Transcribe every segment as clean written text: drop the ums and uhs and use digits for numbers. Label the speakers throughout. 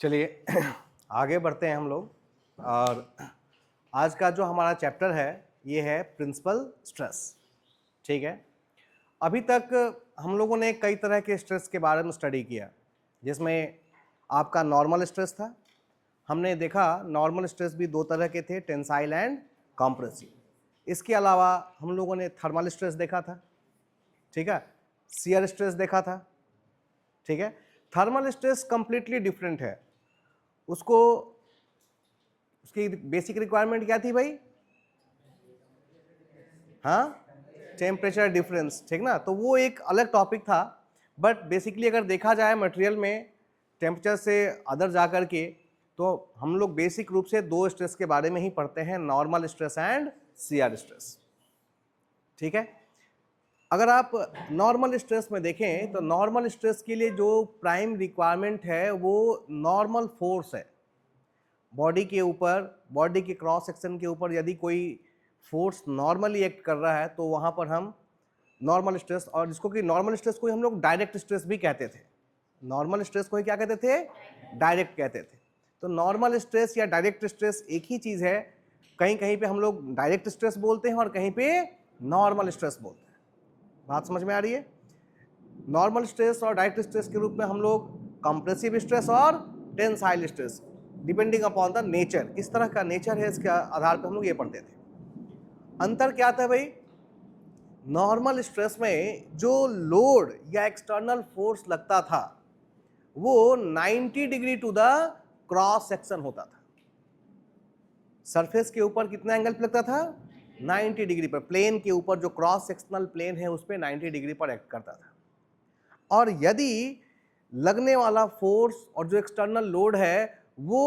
Speaker 1: चलिए आगे बढ़ते हैं हम लोग। और आज का जो हमारा चैप्टर है ये है प्रिंसिपल स्ट्रेस। ठीक है, अभी तक हम लोगों ने कई तरह के स्ट्रेस के बारे में स्टडी किया, जिसमें आपका नॉर्मल स्ट्रेस था। हमने देखा नॉर्मल स्ट्रेस भी दो तरह के थे, टेंसाइल एंड कॉम्प्रेसिव। इसके अलावा हम लोगों ने थर्मल स्ट्रेस देखा था, ठीक है, शियर स्ट्रेस देखा था। ठीक है, थर्मल स्ट्रेस कंप्लीटली डिफरेंट है। उसको उसकी बेसिक रिक्वायरमेंट क्या थी भाई? हाँ, टेम्परेचर डिफरेंस, ठीक ना। तो वो एक अलग टॉपिक था, बट बेसिकली अगर देखा जाए मटेरियल में टेम्परेचर से अदर जा कर के, तो हम लोग बेसिक रूप से दो स्ट्रेस के बारे में ही पढ़ते हैं, normal stress and shear stress. ठीक है, अगर आप नॉर्मल स्ट्रेस में देखें तो नॉर्मल स्ट्रेस के लिए जो प्राइम रिक्वायरमेंट है वो नॉर्मल फोर्स है। बॉडी के ऊपर, बॉडी के क्रॉस सेक्शन के ऊपर यदि कोई फोर्स नॉर्मली एक्ट कर रहा है तो वहाँ पर हम नॉर्मल स्ट्रेस, और जिसको कि नॉर्मल स्ट्रेस को ही हम लोग डायरेक्ट स्ट्रेस भी कहते थे। नॉर्मल स्ट्रेस को ही क्या कहते थे? डायरेक्ट कहते थे। तो नॉर्मल स्ट्रेस या डायरेक्ट स्ट्रेस एक ही चीज़ है। कहीं कहीं पे हम लोग डायरेक्ट स्ट्रेस बोलते हैं और कहीं पे नॉर्मल स्ट्रेस बोलते हैं। बात समझ में आ रही है? नॉर्मल स्ट्रेस और डायरेक्ट स्ट्रेस के रूप में हम लोग कंप्रेसिव स्ट्रेस और tensile stress, depending upon the nature, किस तरह का नेचर है इसके आधार पर हम लोग ये पढ़ते थे। अंतर क्या था भाई? नॉर्मल स्ट्रेस में जो लोड या एक्सटर्नल फोर्स लगता था वो 90 degree to the cross section होता था। सरफेस के ऊपर कितना एंगल पे लगता था? 90 डिग्री पर। प्लेन के ऊपर जो क्रॉस सेक्शनल प्लेन है उस पर 90 डिग्री पर एक्ट करता था। और यदि लगने वाला फोर्स और जो एक्सटर्नल लोड है वो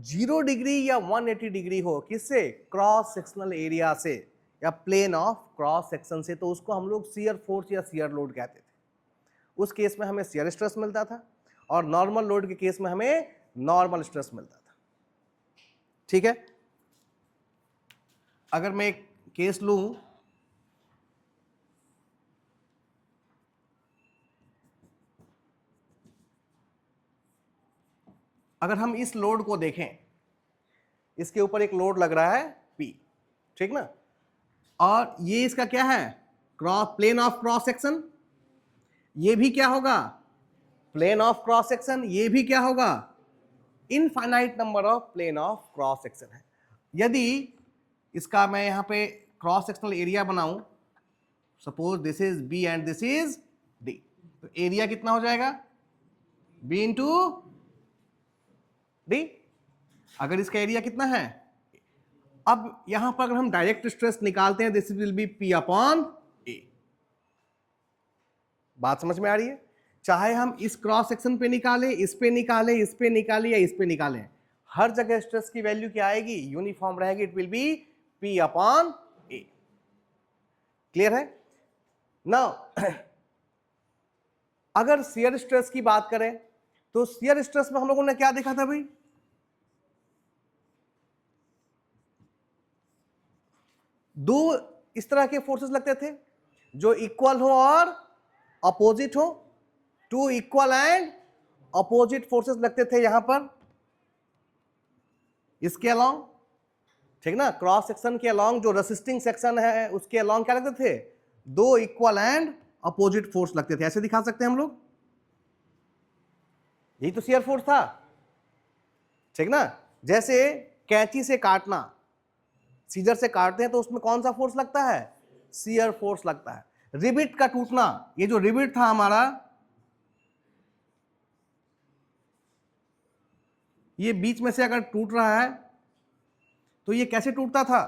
Speaker 1: 0 डिग्री या 180 डिग्री हो, किससे? क्रॉस सेक्शनल एरिया से या प्लेन ऑफ क्रॉस सेक्शन से, तो उसको हम लोग शियर फोर्स या शियर लोड कहते थे। उस केस में हमें शियर स्ट्रेस मिलता था और नॉर्मल लोड के केस में हमें नॉर्मल स्ट्रेस मिलता था। ठीक है, अगर मैं एक केस लूं, अगर हम इस लोड को देखें, इसके ऊपर एक लोड लग रहा है P, ठीक ना, और ये इसका क्या है? Cross, plane of cross section. ये भी क्या होगा? Plane of cross section. ये भी क्या होगा? Infinite number of plane of cross section है। यदि इसका मैं यहां पे क्रॉस सेक्शनल एरिया बनाऊं, suppose this is B and this is D, तो एरिया कितना हो जाएगा? B into D। अगर इसका एरिया कितना है? अब यहां पर अगर हम डायरेक्ट स्ट्रेस निकालते हैं, this will be P upon A। बात समझ में आ रही है? चाहे हम इस क्रॉस सेक्शन पे निकालें, इस पे निकालें, इस पे निकालें या इस पे निकालें, हर जगह स्ट्रेस की वैल्यू क्या आएगी? यूनिफॉर्म रहेगी। It will be P upon A। Clear है? नाउ अगर शियर स्ट्रेस की बात करें तो शियर स्ट्रेस में हम लोगों ने क्या देखा था भाई? दो इस तरह के फोर्सेस लगते थे जो इक्वल हो और अपोजिट हो। Two equal and opposite forces लगते थे यहां पर, इसके अलोंग, ठीक ना। क्रॉस सेक्शन के अलोंग जो रेसिस्टिंग सेक्शन है उसके अलोंग क्या लगते थे? दो इक्वल एंड अपोजिट फोर्स लगते थे। ऐसे दिखा सकते हैं हम लोग, यही तो शियर फोर्स था, ठीक ना। जैसे कैंची से काटना, सीजर से काटते हैं तो उसमें कौन सा फोर्स लगता है? शियर फोर्स लगता है। रिबिट का टूटना, ये जो रिबिट था हमारा, ये बीच में से अगर टूट रहा है तो ये कैसे टूटता था?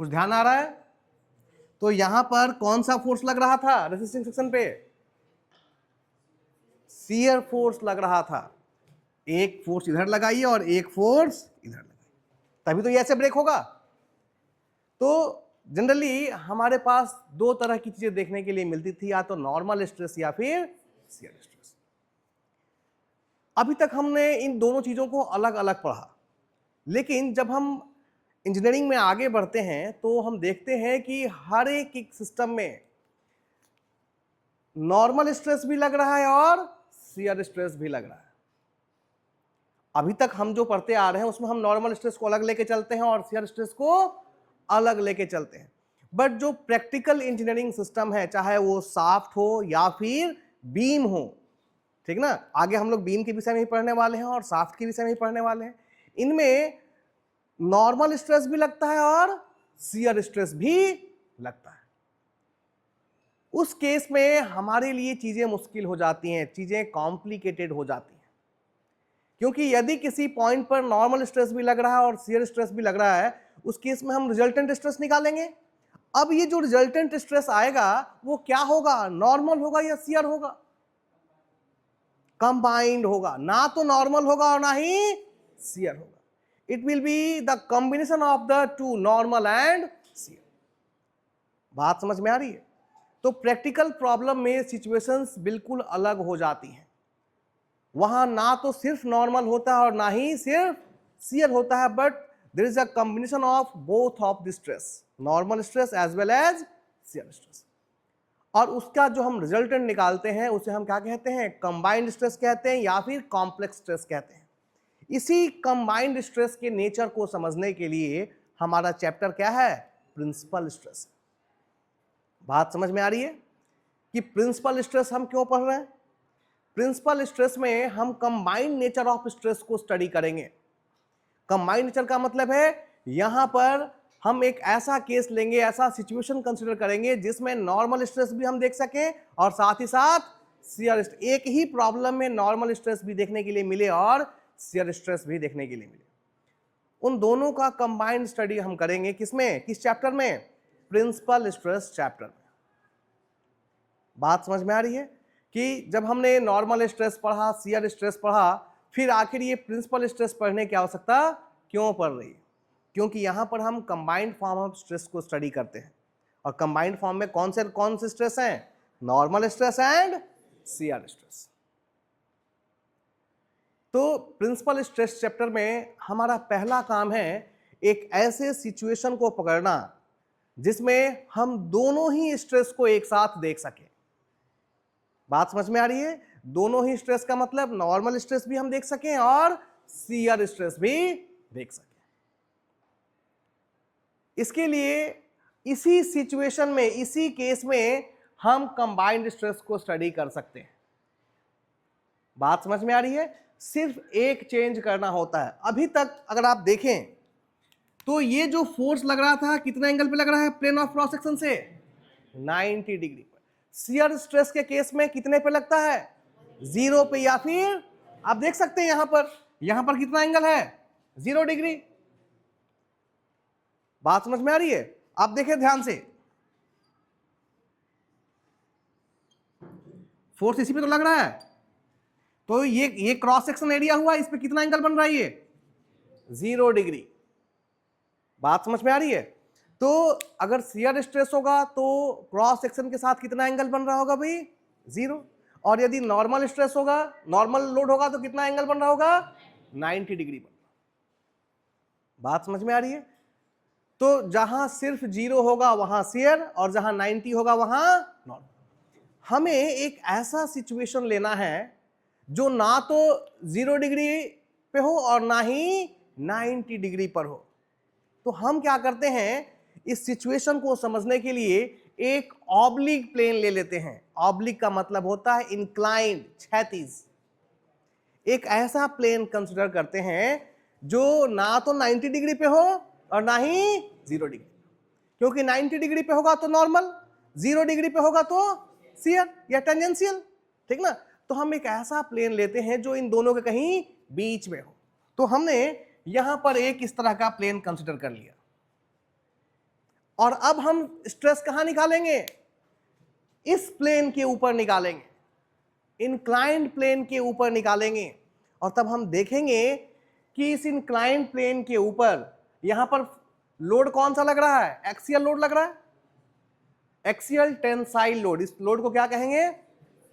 Speaker 1: कुछ ध्यान आ रहा है? तो यहां पर कौन सा फोर्स लग रहा था रेसिस्टिंग सेक्शन पे? शियर फोर्स लग रहा था। एक फोर्स इधर लगाइए और एक फोर्स इधर लगाइए, तभी तो ये ऐसे ब्रेक होगा। तो जनरली हमारे पास दो तरह की चीजें देखने के लिए मिलती थी, या तो नॉर्मल स्ट्रेस या फिर शियर स्ट्रेस। अभी तक हमने इन दोनों चीज़ों को अलग अलग पढ़ा, लेकिन जब हम इंजीनियरिंग में आगे बढ़ते हैं तो हम देखते हैं कि हर एक सिस्टम में नॉर्मल स्ट्रेस भी लग रहा है और शियर स्ट्रेस भी लग रहा है। अभी तक हम जो पढ़ते आ रहे हैं उसमें हम नॉर्मल स्ट्रेस को अलग लेके चलते हैं और शियर स्ट्रेस को अलग लेके चलते हैं, बट जो प्रैक्टिकल इंजीनियरिंग सिस्टम है, चाहे वो शाफ्ट हो या फिर बीम हो, ठीक ना, आगे हम लोग बीम के विषय में ही पढ़ने वाले हैं और शाफ्ट के विषय में ही पढ़ने वाले हैं, इनमें नॉर्मल स्ट्रेस भी लगता है और शियर स्ट्रेस भी लगता है। उस केस में हमारे लिए चीजें मुश्किल हो जाती हैं, चीजें कॉम्प्लिकेटेड हो जाती हैं, क्योंकि यदि किसी पॉइंट पर नॉर्मल स्ट्रेस भी लग रहा है और शियर स्ट्रेस भी लग रहा है, उस केस में हम रिजल्टेंट स्ट्रेस निकालेंगे। अब ये जो रिजल्टेंट स्ट्रेस आएगा वो क्या होगा, नॉर्मल होगा या शियर होगा? कंबाइंड होगा, ना तो नॉर्मल होगा और ना ही शियर होगा। It will be the combination of the two, normal and shear. बात समझ में आ रही है? तो प्रैक्टिकल प्रॉब्लम में सिचुएशंस बिल्कुल अलग हो जाती हैं। वहां ना तो सिर्फ नॉर्मल होता है और ना ही सिर्फ शियर होता है, but there is a combination of both of the stress, normal stress as well as shear stress. और उसका जो हम रिजल्टेंट निकालते हैं उसे हम क्या कहते हैं, कंबाइंड स्ट्रेस कहते हैं या फिर कॉम्प्लेक्स स्ट्रेस कहते हैं। इसी कंबाइंड स्ट्रेस के नेचर को समझने के लिए हमारा चैप्टर क्या है, प्रिंसिपल स्ट्रेस। बात समझ में आ रही है कि प्रिंसिपल स्ट्रेस हम क्यों पढ़ रहे हैं? प्रिंसिपल स्ट्रेस में हम कंबाइंड नेचर ऑफ स्ट्रेस को स्टडी करेंगे। कंबाइंड नेचर का मतलब है यहां पर हम एक ऐसा केस लेंगे, ऐसा सिचुएशन कंसीडर करेंगे जिसमें नॉर्मल स्ट्रेस भी हम देख सकें और साथ ही साथ शियर स्ट्रेस। एक ही प्रॉब्लम में नॉर्मल स्ट्रेस भी देखने के लिए मिले और शियर स्ट्रेस भी देखने के लिए मिले। उन दोनों का कंबाइंड स्टडी हम करेंगे किसमें, किस चैप्टर में, प्रिंसिपल स्ट्रेस चैप्टर में। बात समझ में आ रही है कि जब हमने नॉर्मल स्ट्रेस पढ़ा, शियर स्ट्रेस पढ़ा, फिर आखिर ये प्रिंसिपल स्ट्रेस पढ़ने की आवश्यकता क्यों पड़ रही है? क्योंकि यहां पर हम कंबाइंड फॉर्म ऑफ स्ट्रेस को स्टडी करते हैं, और कंबाइंड फॉर्म में कौन से स्ट्रेस हैं, normal stress and shear stress. तो प्रिंसिपल स्ट्रेस चैप्टर में हमारा पहला काम है एक ऐसे सिचुएशन को पकड़ना जिसमें हम दोनों ही स्ट्रेस को एक साथ देख सकें। बात समझ में आ रही है? दोनों ही स्ट्रेस का मतलब नॉर्मल स्ट्रेस भी हम देख सकें और शियर स्ट्रेस भी देख सकें। इसके लिए इसी सिचुएशन में, इसी केस में हम कंबाइंड स्ट्रेस को स्टडी कर सकते हैं। बात समझ में आ रही है? सिर्फ एक चेंज करना होता है। अभी तक अगर आप देखें तो ये जो फोर्स लग रहा था कितना एंगल पे लग रहा है, प्लेन ऑफ क्रॉस सेक्शन से 90 डिग्री पर। शियर स्ट्रेस के केस में कितने पे लगता है, 0 पे, या फिर आप देख सकते हैं यहां पर कितना एंगल है, 0 डिग्री। बात समझ में आ रही है? आप देखें ध्यान से, फोर्स इसी पे तो लग रहा है, तो ये क्रॉस सेक्शन एरिया हुआ, इस पे कितना एंगल बन रहा है, ये 0 डिग्री। बात समझ में आ रही है? तो अगर शियर स्ट्रेस होगा तो क्रॉस सेक्शन के साथ कितना एंगल बन रहा होगा भाई, 0। और यदि नॉर्मल स्ट्रेस होगा, नॉर्मल लोड होगा तो कितना एंगल बन रहा होगा, 90 डिग्री बन। बात समझ में आ रही है? तो जहां सिर्फ 0 होगा वहां शियर और जहां 90 होगा वहां नॉर्मल। हमें एक ऐसा सिचुएशन लेना है जो ना तो 0 डिग्री पे हो और ना ही 90 डिग्री पर हो। तो हम क्या करते हैं, इस सिचुएशन को समझने के लिए एक ऑब्लिक प्लेन ले लेते हैं। ऑब्लिक का मतलब होता है इंक्लाइंड, क्षैतिज। एक ऐसा प्लेन कंसीडर करते हैं जो ना तो 90 डिग्री पे हो और ना ही 0 डिग्री, क्योंकि 90 डिग्री पे होगा तो नॉर्मल, 0 डिग्री पे होगा तो शियर या टेंजेंशियल, ठीक ना। तो हम एक ऐसा प्लेन लेते हैं जो इन दोनों के कहीं बीच में हो। तो हमने यहां पर एक इस तरह का प्लेन कंसीडर कर लिया, और अब हम स्ट्रेस कहां निकालेंगे, इस प्लेन के ऊपर निकालेंगे, इंक्लाइंड प्लेन के ऊपर निकालेंगे। और तब हम देखेंगे कि इस इंक्लाइंड प्लेन के ऊपर यहां पर लोड कौन सा लग रहा है, एक्सियल लोड लग रहा है, एक्सियल टेंसाइल लोड। इस लोड को क्या कहेंगे,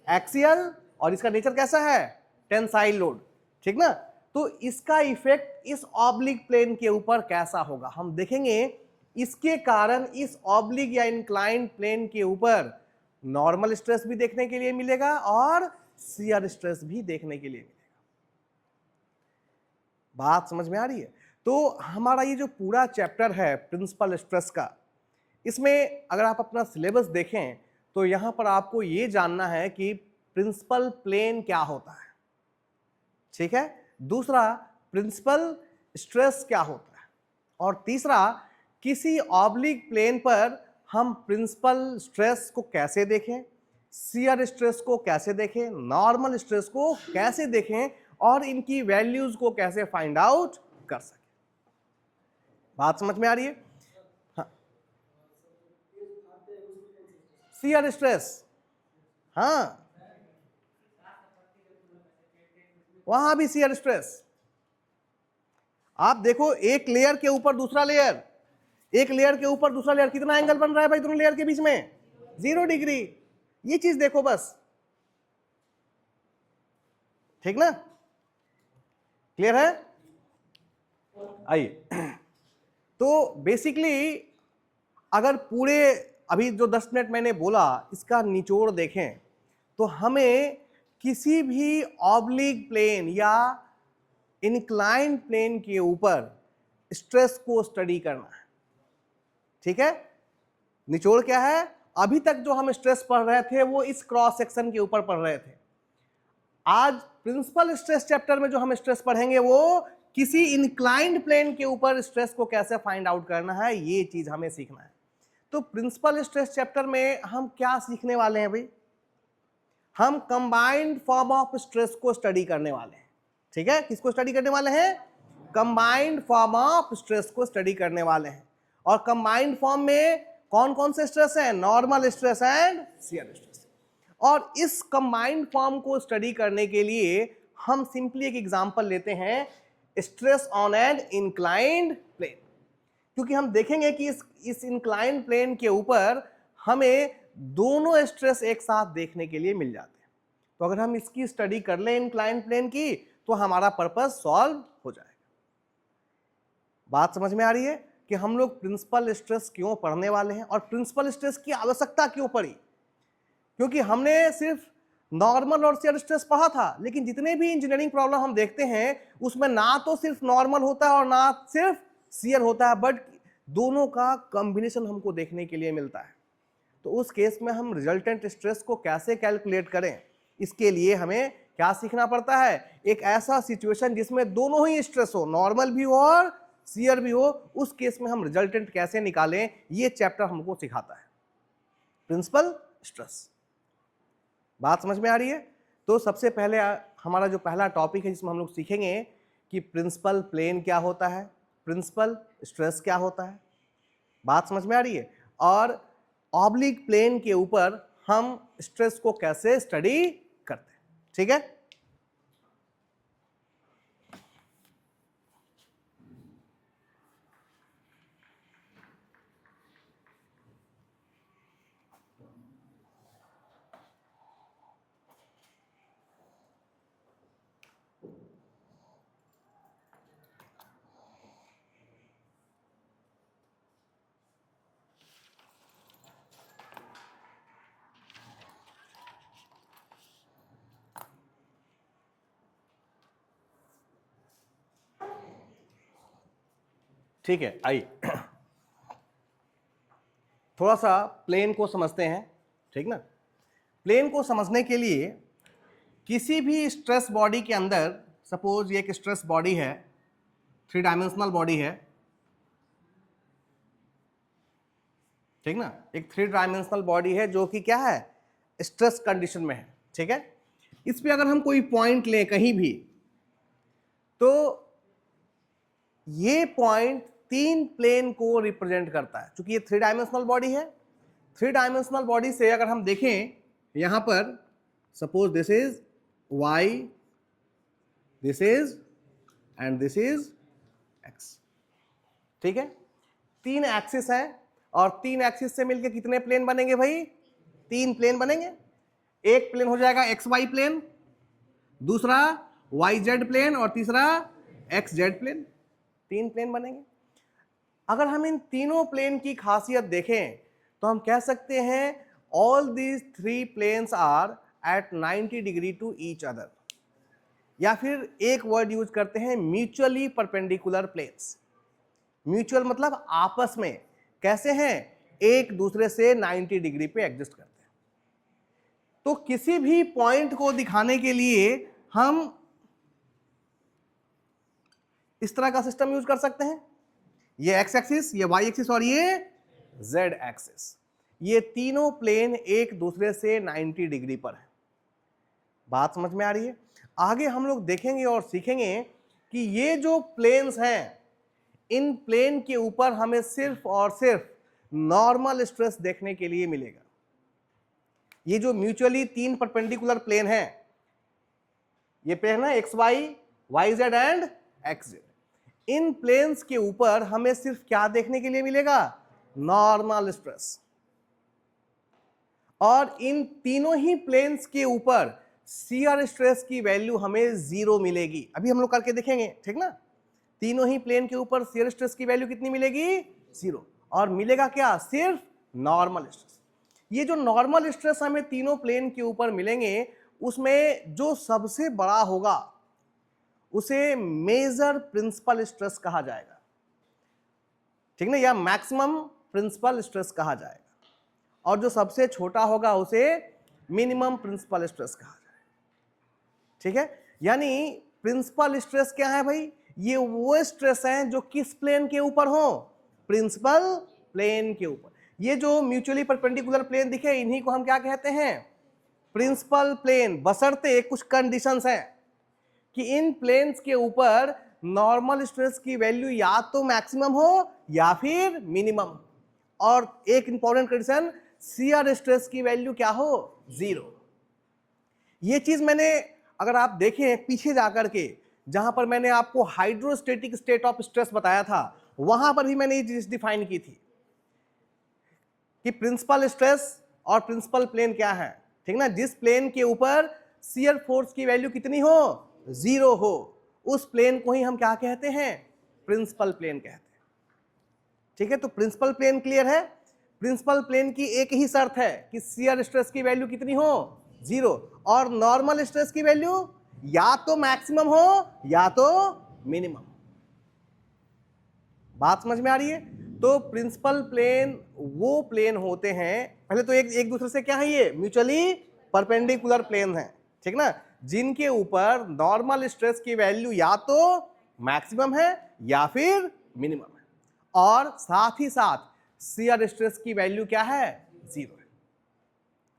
Speaker 1: एक्सियल, और इसका नेचर कैसा है, टेंसाइल लोड। ठीक ना। तो इसका इफेक्ट इस ऑब्लिक प्लेन के ऊपर कैसा होगा हम देखेंगे। इसके कारण इस ऑब्लिक या इंक्लाइंड प्लेन के ऊपर नॉर्मल स्ट्रेस भी देखने के लिए मिलेगा और शियर स्ट्रेस भी देखने के लिए मिलेगा। बात समझ में आ रही है। तो हमारा ये जो पूरा चैप्टर है प्रिंसिपल स्ट्रेस का, इसमें अगर आप अपना सिलेबस देखें तो यहां पर आपको ये जानना है कि प्रिंसिपल प्लेन क्या होता है, ठीक है, दूसरा प्रिंसिपल स्ट्रेस क्या होता है, और तीसरा किसी ऑब्लिक प्लेन पर हम प्रिंसिपल स्ट्रेस को कैसे देखें, शियर स्ट्रेस को कैसे देखें, नॉर्मल स्ट्रेस को कैसे देखें और इनकी वैल्यूज को कैसे फाइंड आउट कर सकें। बात समझ में आ रही है। हाँ, शियर स्ट्रेस, हाँ वहां भी शियर स्ट्रेस। आप देखो एक लेयर के ऊपर दूसरा लेयर, एक लेयर के ऊपर दूसरा लेयर, कितना एंगल बन रहा है भाई दोनों लेयर के बीच में? 0 डिग्री। ये चीज देखो बस, ठीक ना, क्लियर है। आइए, तो बेसिकली अगर पूरे अभी जो 10 मिनट मैंने बोला इसका निचोड़ देखें तो हमें किसी भी ऑब्लिक प्लेन या इंक्लाइंड प्लेन के ऊपर स्ट्रेस को स्टडी करना है, ठीक है। निचोड़ क्या है? अभी तक जो हम स्ट्रेस पढ़ रहे थे वो इस क्रॉस सेक्शन के ऊपर पढ़ रहे थे। आज प्रिंसिपल स्ट्रेस चैप्टर में जो हम स्ट्रेस पढ़ेंगे वो किसी इंक्लाइंड प्लेन के ऊपर स्ट्रेस को कैसे फाइंड आउट करना है, ये चीज हमें सीखना है। तो प्रिंसिपल स्ट्रेस चैप्टर में हम क्या सीखने वाले हैं भाई? हम कंबाइंड फॉर्म ऑफ स्ट्रेस को स्टडी करने वाले हैं, ठीक है। किसको स्टडी करने वाले हैं? कंबाइंड फॉर्म ऑफ स्ट्रेस को स्टडी करने वाले हैं। और कंबाइंड फॉर्म में कौन कौन से स्ट्रेस हैं? Normal stress and shear stress. और इस कंबाइंड फॉर्म को स्टडी करने के लिए हम सिंपली एक एग्जांपल लेते हैं, stress on an inclined plane, क्योंकि हम देखेंगे कि इस इंक्लाइंड प्लेन के ऊपर हमें दोनों स्ट्रेस एक साथ देखने के लिए मिल जाते हैं। तो अगर हम इसकी स्टडी कर लें इंक्लाइंड प्लेन की तो हमारा पर्पस सॉल्व हो जाएगा। बात समझ में आ रही है कि हम लोग प्रिंसिपल स्ट्रेस क्यों पढ़ने वाले हैं और प्रिंसिपल स्ट्रेस की आवश्यकता क्यों पड़ी? क्योंकि हमने सिर्फ नॉर्मल और शियर स्ट्रेस पढ़ा था, लेकिन जितने भी इंजीनियरिंग प्रॉब्लम हम देखते हैं उसमें ना तो सिर्फ नॉर्मल होता है और ना सिर्फ शियर होता है, बट दोनों का कॉम्बिनेशन हमको देखने के लिए मिलता है। तो उस केस में हम रिजल्टेंट स्ट्रेस को कैसे कैलकुलेट करें, इसके लिए हमें क्या सीखना पड़ता है? एक ऐसा सिचुएशन जिसमें दोनों ही स्ट्रेस हो, नॉर्मल भी हो और शियर भी हो, उस केस में हम रिजल्टेंट कैसे निकालें, ये चैप्टर हमको सिखाता है, प्रिंसिपल स्ट्रेस। बात समझ में आ रही है। तो सबसे पहले हमारा जो पहला टॉपिक है जिसमें हम लोग सीखेंगे कि प्रिंसिपल प्लेन क्या होता है, प्रिंसिपल स्ट्रेस क्या होता है। बात समझ में आ रही है। और ऑब्लिक प्लेन के ऊपर हम स्ट्रेस को कैसे स्टडी करते हैं, ठीक है। ठीक है, आइए थोड़ा सा प्लेन को समझते हैं, ठीक ना। प्लेन को समझने के लिए किसी भी स्ट्रेस बॉडी के अंदर, सपोज ये एक स्ट्रेस बॉडी है, 3 डायमेंशनल बॉडी है, ठीक ना, एक 3 डायमेंशनल बॉडी है जो कि क्या है, स्ट्रेस कंडीशन में है, ठीक है। इस पे अगर हम कोई पॉइंट लें कहीं भी तो ये पॉइंट 3 प्लेन को रिप्रेजेंट करता है। क्योंकि ये 3 डायमेंशनल बॉडी है, 3 डायमेंशनल बॉडी से अगर हम देखें यहां पर, suppose this is y, this is and this is x, ठीक है। 3 एक्सिस है और 3 एक्सिस से मिलकर कितने प्लेन बनेंगे भाई? 3 प्लेन बनेंगे। एक प्लेन हो जाएगा XY प्लेन, दूसरा वाई जेड प्लेन और तीसरा एक्स जेड प्लेन, 3 प्लेन बनेंगे। अगर हम इन तीनों प्लेन की खासियत देखें तो हम कह सकते हैं all these 3 planes are at 90 degree to each other, या फिर एक वर्ड यूज करते हैं म्यूचुअली परपेंडिकुलर प्लेन्स। म्यूचुअल मतलब आपस में कैसे हैं, एक दूसरे से 90 डिग्री पे एग्जिस्ट करते हैं। तो किसी भी पॉइंट को दिखाने के लिए हम इस तरह का सिस्टम यूज कर सकते हैं, ये एक्स एक्सिस, ये वाई एक्सिस और ये जेड एक्सिस, ये तीनों प्लेन एक दूसरे से 90 डिग्री पर है। बात समझ में आ रही है? आगे हम लोग देखेंगे और सीखेंगे कि ये जो प्लेन्स हैं, इन प्लेन के ऊपर हमें सिर्फ और सिर्फ नॉर्मल स्ट्रेस देखने के लिए मिलेगा। ये जो म्यूचुअली 3 परपेंडिकुलर प्लेन है, ये प्लेन है X Y, Y Z and X Z, इन प्लेन्स के ऊपर हमें सिर्फ क्या देखने के लिए मिलेगा, नॉर्मल स्ट्रेस। और इन तीनों ही प्लेन्स के ऊपर शियर स्ट्रेस की वैल्यू हमें 0 मिलेगी। अभी हम लोग करके देखेंगे, ठीक ना। तीनों ही प्लेन के ऊपर शियर स्ट्रेस की वैल्यू कितनी मिलेगी, 0, और मिलेगा क्या, सिर्फ नॉर्मल स्ट्रेस। ये जो नॉर्मल स्ट्रेस हमें तीनों प्लेन के ऊपर मिलेंगे, उसमें जो सबसे बड़ा होगा उसे मेजर प्रिंसिपल स्ट्रेस कहा जाएगा, ठीक ना, या मैक्सिमम प्रिंसिपल स्ट्रेस कहा जाएगा, और जो सबसे छोटा होगा उसे मिनिमम प्रिंसिपल स्ट्रेस कहा जाएगा, ठीक है। यानी प्रिंसिपल स्ट्रेस क्या है भाई, ये वो स्ट्रेस हैं जो किस प्लेन के ऊपर हो, प्रिंसिपल प्लेन के ऊपर। ये जो म्यूचुअली परपेंडिकुलर प्लेन दिखे, इन्हीं को हम क्या कहते हैं, प्रिंसिपल प्लेन, बशर्ते कुछ कंडीशंस हैं कि इन प्लेन्स के ऊपर नॉर्मल स्ट्रेस की वैल्यू या तो मैक्सिमम हो या फिर मिनिमम, और एक इंपॉर्टेंट कंडीशन, शियर स्ट्रेस की वैल्यू क्या हो, 0। ये चीज मैंने, अगर आप देखें पीछे जाकर के, जहां पर मैंने आपको हाइड्रोस्टेटिक स्टेट ऑफ स्ट्रेस बताया था, वहां पर भी मैंने ये चीज डिफाइन की थी कि प्रिंसिपल स्ट्रेस और प्रिंसिपल प्लेन क्या है, ठीक ना। जिस प्लेन के ऊपर शियर फोर्स की वैल्यू कितनी हो, 0 हो, उस प्लेन को ही हम क्या कहते हैं, प्रिंसिपल प्लेन कहते हैं, ठीक है। तो प्रिंसिपल प्लेन क्लियर है। प्रिंसिपल प्लेन की एक ही शर्त है कि शियर स्ट्रेस की वैल्यू कितनी हो, 0, और नॉर्मल स्ट्रेस की वैल्यू या तो मैक्सिमम हो या तो मिनिमम। बात समझ में आ रही है? तो प्रिंसिपल प्लेन वो प्लेन होते हैं, पहले तो एक दूसरे से क्या है, ये म्यूचुअली परपेंडिकुलर प्लेन है, ठीक ना, जिनके ऊपर नॉर्मल स्ट्रेस की वैल्यू या तो मैक्सिमम है या फिर मिनिमम है, और साथ ही साथ शियर स्ट्रेस की वैल्यू क्या है, 0 है।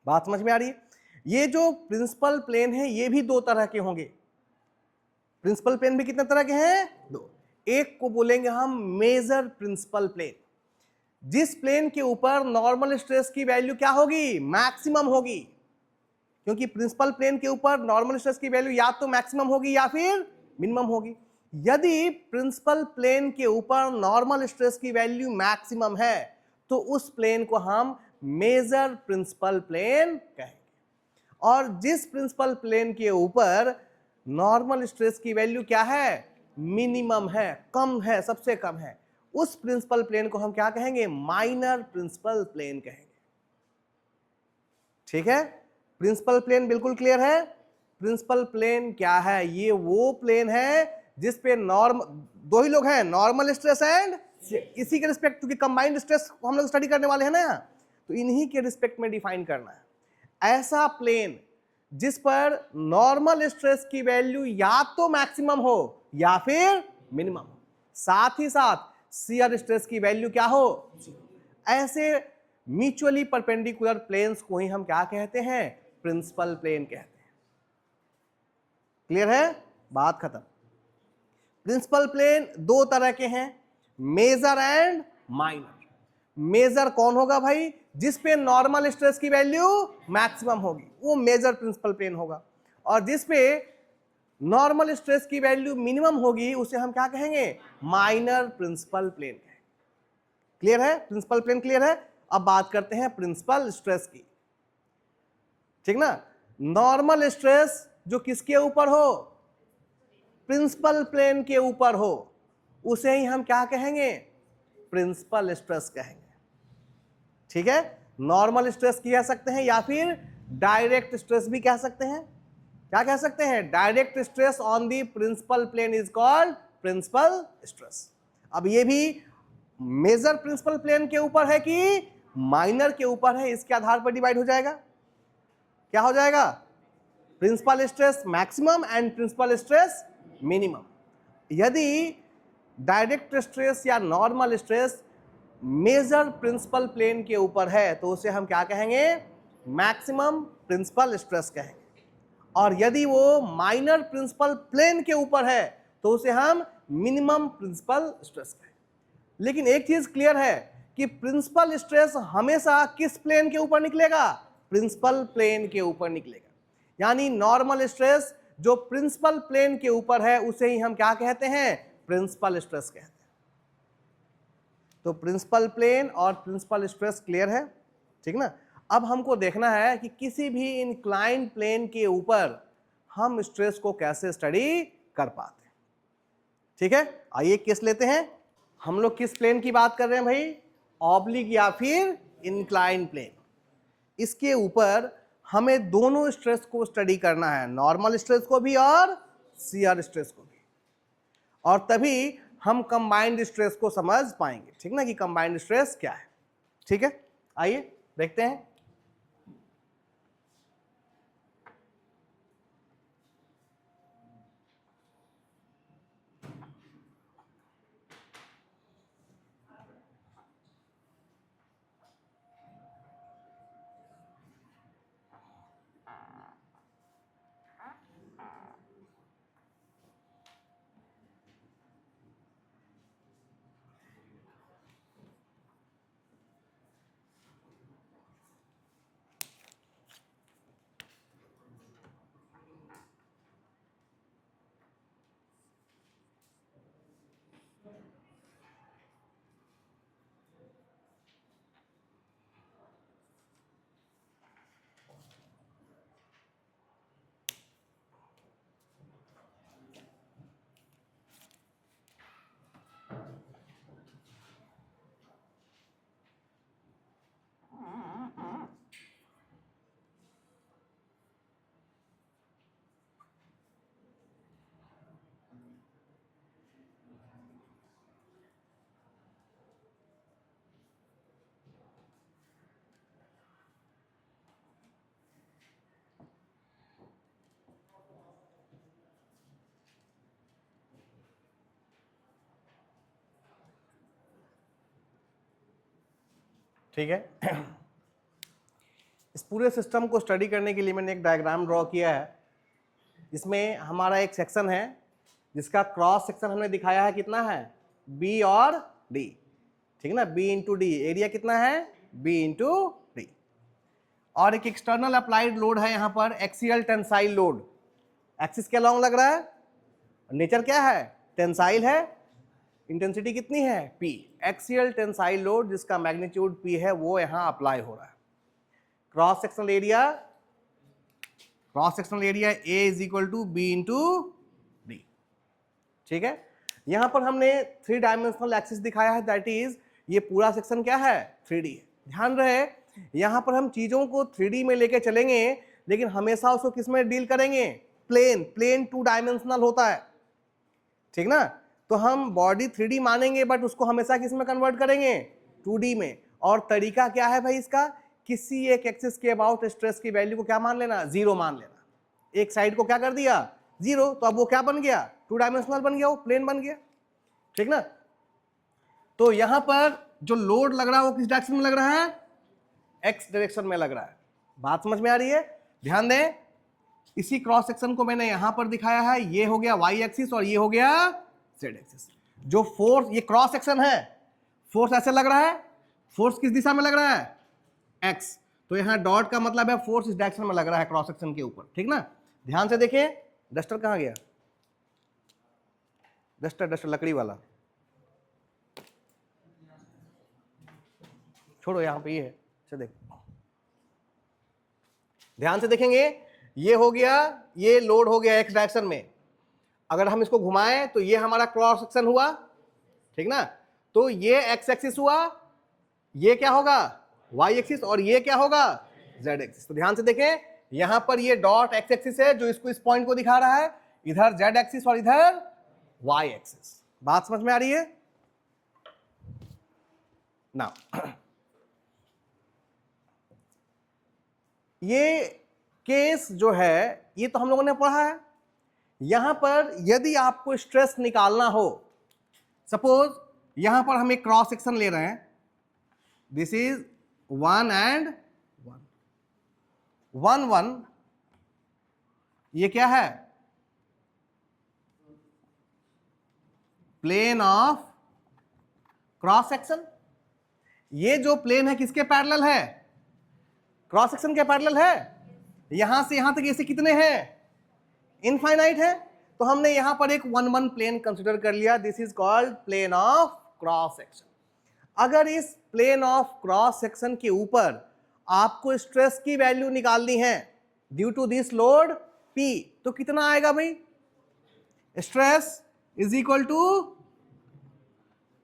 Speaker 1: बात समझ में आ रही है? ये जो प्रिंसिपल प्लेन है, ये भी 2 तरह के होंगे। प्रिंसिपल प्लेन भी कितने तरह के हैं, 2। एक को बोलेंगे हम मेजर प्रिंसिपल प्लेन, जिस प्लेन के ऊपर नॉर्मल स्ट्रेस की वैल्यू क्या होगी, मैक्सिमम होगी, क्योंकि प्रिंसिपल प्लेन के ऊपर नॉर्मल स्ट्रेस की वैल्यू या तो मैक्सिमम होगी या फिर मिनिमम होगी। यदि प्रिंसिपल प्लेन के ऊपर नॉर्मल स्ट्रेस की वैल्यू मैक्सिमम है तो उस प्लेन को हम मेजर प्रिंसिपल प्लेन कहेंगे, और जिस प्रिंसिपल प्लेन के ऊपर नॉर्मल स्ट्रेस की वैल्यू क्या है, मिनिमम है, कम है, सबसे कम है, उस प्रिंसिपल प्लेन को हम क्या कहेंगे, माइनर प्रिंसिपल प्लेन कहेंगे, ठीक है। प्रिंसिपल प्लेन बिल्कुल क्लियर है। प्रिंसिपल प्लेन क्या है, ये वो प्लेन है जिस पे दो ही लोग हैं, नॉर्मल स्ट्रेस एंड इसी के रिस्पेक्ट, क्योंकि कंबाइंड स्ट्रेस को हम लोग स्टडी करने वाले हैं ना, तो इन्हीं के रिस्पेक्ट में डिफाइन करना है। ऐसा प्लेन जिस पर नॉर्मल स्ट्रेस की वैल्यू या तो मैक्सिमम हो या फिर मिनिमम हो, साथ ही साथ शियर स्ट्रेस की वैल्यू क्या हो, 0। ऐसे म्यूचुअली परपेंडिकुलर प्लेन्स को ही हम क्या कहते हैं, प्रिंसिपल प्लेन कहते हैं। क्लियर है? बात खत्म। प्रिंसिपल प्लेन 2 तरह के हैं, मेजर एंड माइनर। मेजर कौन होगा भाई, जिस पे नॉर्मल स्ट्रेस की वैल्यू मैक्सिमम होगी, वो मेजर प्रिंसिपल प्लेन होगा, और जिस पे नॉर्मल स्ट्रेस की वैल्यू मिनिमम होगी उसे हम क्या कहेंगे, माइनर प्रिंसिपल प्लेन कहेंगे। क्लियर है? प्रिंसिपल प्लेन क्लियर है। अब बात करते हैं प्रिंसिपल स्ट्रेस की, ठीक ना। नॉर्मल स्ट्रेस जो किसके ऊपर हो, प्रिंसिपल प्लेन के ऊपर हो उसे ही हम क्या कहेंगे, प्रिंसिपल स्ट्रेस कहेंगे। ठीक है, नॉर्मल स्ट्रेस कह सकते हैं या फिर डायरेक्ट स्ट्रेस भी कह सकते हैं। क्या कह सकते हैं, direct stress on the principal plane is called principal stress. अब ये भी मेजर प्रिंसिपल प्लेन के ऊपर है कि माइनर के ऊपर है, इसके आधार पर डिवाइड हो जाएगा। क्या हो जाएगा, principal stress maximum and principal stress minimum. यदि डायरेक्ट स्ट्रेस या normal stress major principal plane के ऊपर है तो उसे हम क्या कहेंगे, मैक्सिमम प्रिंसिपल स्ट्रेस कहेंगे। और यदि वो माइनर प्रिंसिपल प्लेन के ऊपर है तो उसे हम मिनिमम प्रिंसिपल स्ट्रेस कहेंगे। लेकिन एक चीज क्लियर है कि प्रिंसिपल स्ट्रेस हमेशा किस प्लेन के ऊपर निकलेगा, प्रिंसिपल प्लेन के ऊपर निकलेगा। यानी नॉर्मल स्ट्रेस जो प्रिंसिपल प्लेन के ऊपर है उसे ही हम क्या कहते हैं, प्रिंसिपल स्ट्रेस कहते हैं। तो प्रिंसिपल प्लेन और प्रिंसिपल स्ट्रेस क्लियर है, ठीक ना। अब हमको देखना है कि किसी भी इंक्लाइंड प्लेन के ऊपर हम स्ट्रेस को कैसे स्टडी कर पाते हैं। ठीक है, आइए केस लेते हैं। हम लोग किस प्लेन की बात कर रहे हैं भाई, ऑब्लिक या फिर इंक्लाइंड प्लेन। इसके ऊपर हमें दोनों स्ट्रेस को स्टडी करना है, नॉर्मल स्ट्रेस को भी और शियर स्ट्रेस को भी, और तभी हम कंबाइंड स्ट्रेस को समझ पाएंगे। ठीक ना, कि कंबाइंड स्ट्रेस क्या है। ठीक है, आइए देखते हैं। ठीक है, इस पूरे सिस्टम को स्टडी करने के लिए मैंने एक डायग्राम ड्रॉ किया है। इसमें हमारा एक सेक्शन है जिसका क्रॉस सेक्शन हमने दिखाया है, कितना है, बी और डी। ठीक है ना, बी इंटू डी, एरिया कितना है, बी इंटू डी। और एक एक्सटर्नल अप्लाइड लोड है यहाँ पर, एक्सियल टेंसाइल लोड, एक्सिस के अलॉन्ग लग रहा है। नेचर क्या है, टेंसाइल है, इंटेंसिटी कितनी है, P। एक्सियल टेंसाइल लोड जिसका मैग्नीट्यूड P है वो यहां अप्लाई हो रहा है। Cross sectional area A is equal to B into D. ठीक है, यहां पर हमने 3 डायमेंशनल एक्सिस दिखाया है, दैट इज ये पूरा सेक्शन क्या है, 3D है। ध्यान रहे यहां पर हम चीजों को 3D में लेके चलेंगे, लेकिन हमेशा उसको किस में डील करेंगे, प्लेन 2 डायमेंशनल होता है। ठीक ना, तो हम बॉडी 3D मानेंगे बट उसको हमेशा किस में कन्वर्ट करेंगे, 2D में। और तरीका क्या है भाई इसका, किसी एक एक्सिस के अबाउट स्ट्रेस की वैल्यू को क्या मान लेना, 0 मान लेना। एक साइड को क्या कर दिया, 0, तो अब वो क्या बन गया, 2 डायमेंशनल बन गया, वो प्लेन बन गया। ठीक ना, तो यहां पर जो लोड लग रहा है वो किस डायरेक्शन में लग रहा है, एक्स डायरेक्शन में लग रहा है। बात समझ में आ रही है, ध्यान दें। इसी क्रॉस सेक्शन को मैंने यहां पर दिखाया है, ये हो गया वाई एक्सिस और ये हो गया जेड एक्सिस। जो फोर्स, ये क्रॉस सेक्शन है, फोर्स ऐसे लग रहा है, फोर्स किस दिशा में लग रहा है, एक्स। तो यहां डॉट का मतलब है फोर्स इस डायरेक्शन में लग रहा है क्रॉस सेक्शन के ऊपर। ठीक ना, ध्यान से देखें, डस्टर कहां गया, डस्टर लकड़ी वाला छोड़ो, यहां पे ये है, अच्छा देखो, ध्यान से देखेंगे। ये हो गया, ये लोड हो गया एक्स डायरेक्शन में। अगर हम इसको घुमाएं तो ये हमारा क्रॉस सेक्शन हुआ, ठीक ना। तो ये एक्स एक्सिस हुआ, ये क्या होगा वाई एक्सिस, और ये क्या होगा जेड एक्सिस। तो ध्यान से देखें, यहां पर ये डॉट एक्स एक्सिस है जो इसको इस पॉइंट को दिखा रहा है, इधर जेड एक्सिस और इधर वाई एक्सिस। बात समझ में आ रही है ना। ये केस जो है ये तो हम लोगों ने पढ़ा है। यहां पर यदि आपको स्ट्रेस निकालना हो, सपोज यहां पर हम एक क्रॉस सेक्शन ले रहे हैं, दिस इज 1 and 1 1, ये क्या है प्लेन ऑफ क्रॉस सेक्शन। ये जो प्लेन है किसके पैरेलल है, क्रॉस सेक्शन के पैरेलल है। यहां से यहां तक ऐसे कितने हैं, इनफाइनाइट है। तो हमने यहां पर एक 1 1 प्लेन कंसीडर कर लिया, this is called plane of cross section. अगर इस प्लेन ऑफ क्रॉस सेक्शन के ऊपर आपको स्ट्रेस की वैल्यू निकालनी है due to this load P, तो कितना आएगा भाई, stress is equal to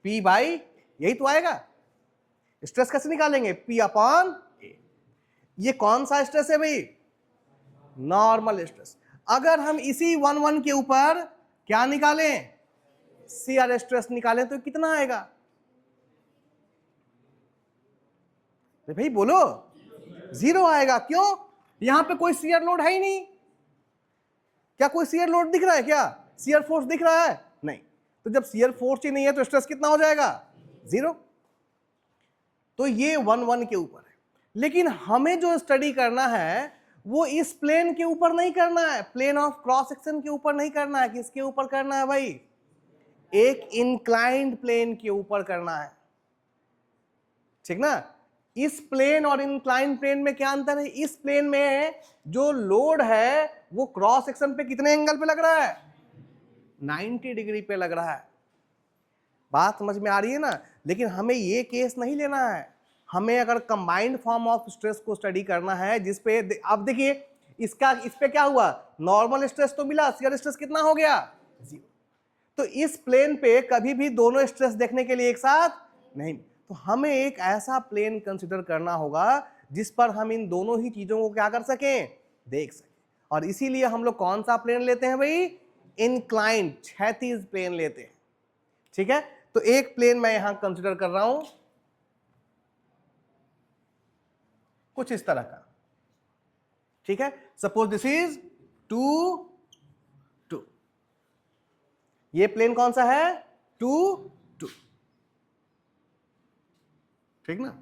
Speaker 1: P by, यही तो आएगा। स्ट्रेस कैसे निकालेंगे, P अपॉन A। ये कौन सा स्ट्रेस है भाई, नॉर्मल स्ट्रेस। अगर हम इसी 1 1 के ऊपर क्या निकालें, शियर स्ट्रेस निकालें, तो कितना आएगा, तो भाई बोलो 0 आएगा। क्यों, यहां पे कोई शियर लोड है ही नहीं। क्या कोई शियर लोड दिख रहा है, क्या शियर फोर्स दिख रहा है, नहीं। तो जब शियर फोर्स ही नहीं है तो स्ट्रेस कितना हो जाएगा, 0। तो ये 1 1 के ऊपर है। लेकिन हमें जो स्टडी करना है वो इस प्लेन के ऊपर नहीं करना है, प्लेन ऑफ क्रॉस सेक्शन के ऊपर नहीं करना है। किसके ऊपर करना है भाई, एक इंक्लाइंड प्लेन के ऊपर करना है, ठीक ना। इस प्लेन और इंक्लाइंड प्लेन में क्या अंतर है, इस प्लेन में जो लोड है वो क्रॉस सेक्शन पे कितने एंगल पे लग रहा है, 90 डिग्री पे लग रहा है। बात समझ में आ रही है ना। लेकिन हमें ये केस नहीं लेना है, हमें अगर कंबाइंड फॉर्म ऑफ स्ट्रेस को स्टडी करना है जिसपे अब देखिए इसका इस पे क्या हुआ, नॉर्मल स्ट्रेस तो मिला, शियर स्ट्रेस कितना हो गया, 0। तो इस प्लेन पे कभी भी दोनों स्ट्रेस देखने के लिए एक साथ नहीं। तो हमें एक ऐसा प्लेन कंसीडर करना होगा जिस पर हम इन दोनों ही चीजों को क्या कर सकें, देख सकें। और इसीलिए हम लोग कौन सा प्लेन लेते हैं भाई, इंक्लाइंड क्षैतिज प्लेन लेते हैं, ठीक है। तो एक प्लेन मैं यहां कंसीडर कर रहा हूं कुछ इस तरह का, ठीक है। सपोज दिस इज 2 2, ये प्लेन कौन सा है, 2 2, ठीक ना।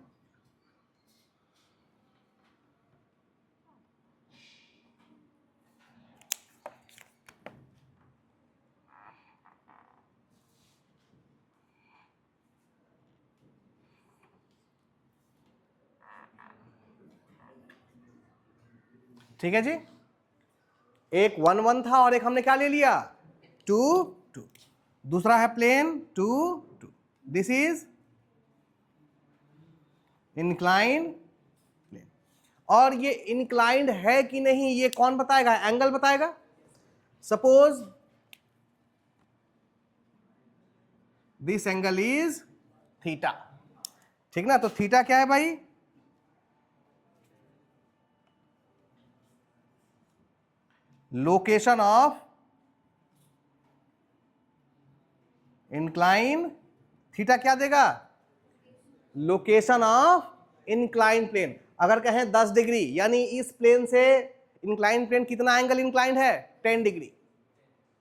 Speaker 1: ठीक है जी, एक 1 1 था और एक हमने क्या ले लिया, 2 2। दूसरा है plane 2 2, this is inclined plane. और ये इंक्लाइंड है कि नहीं ये कौन बताएगा, एंगल बताएगा। Suppose this angle is theta, ठीक ना। तो थीटा क्या है भाई, लोकेशन ऑफ इंक्लाइन, थीटा क्या देगा, लोकेशन ऑफ इंक्लाइन प्लेन। अगर कहें 10 डिग्री यानी इस प्लेन से इंक्लाइन प्लेन कितना एंगल इंक्लाइंड है, 10 डिग्री,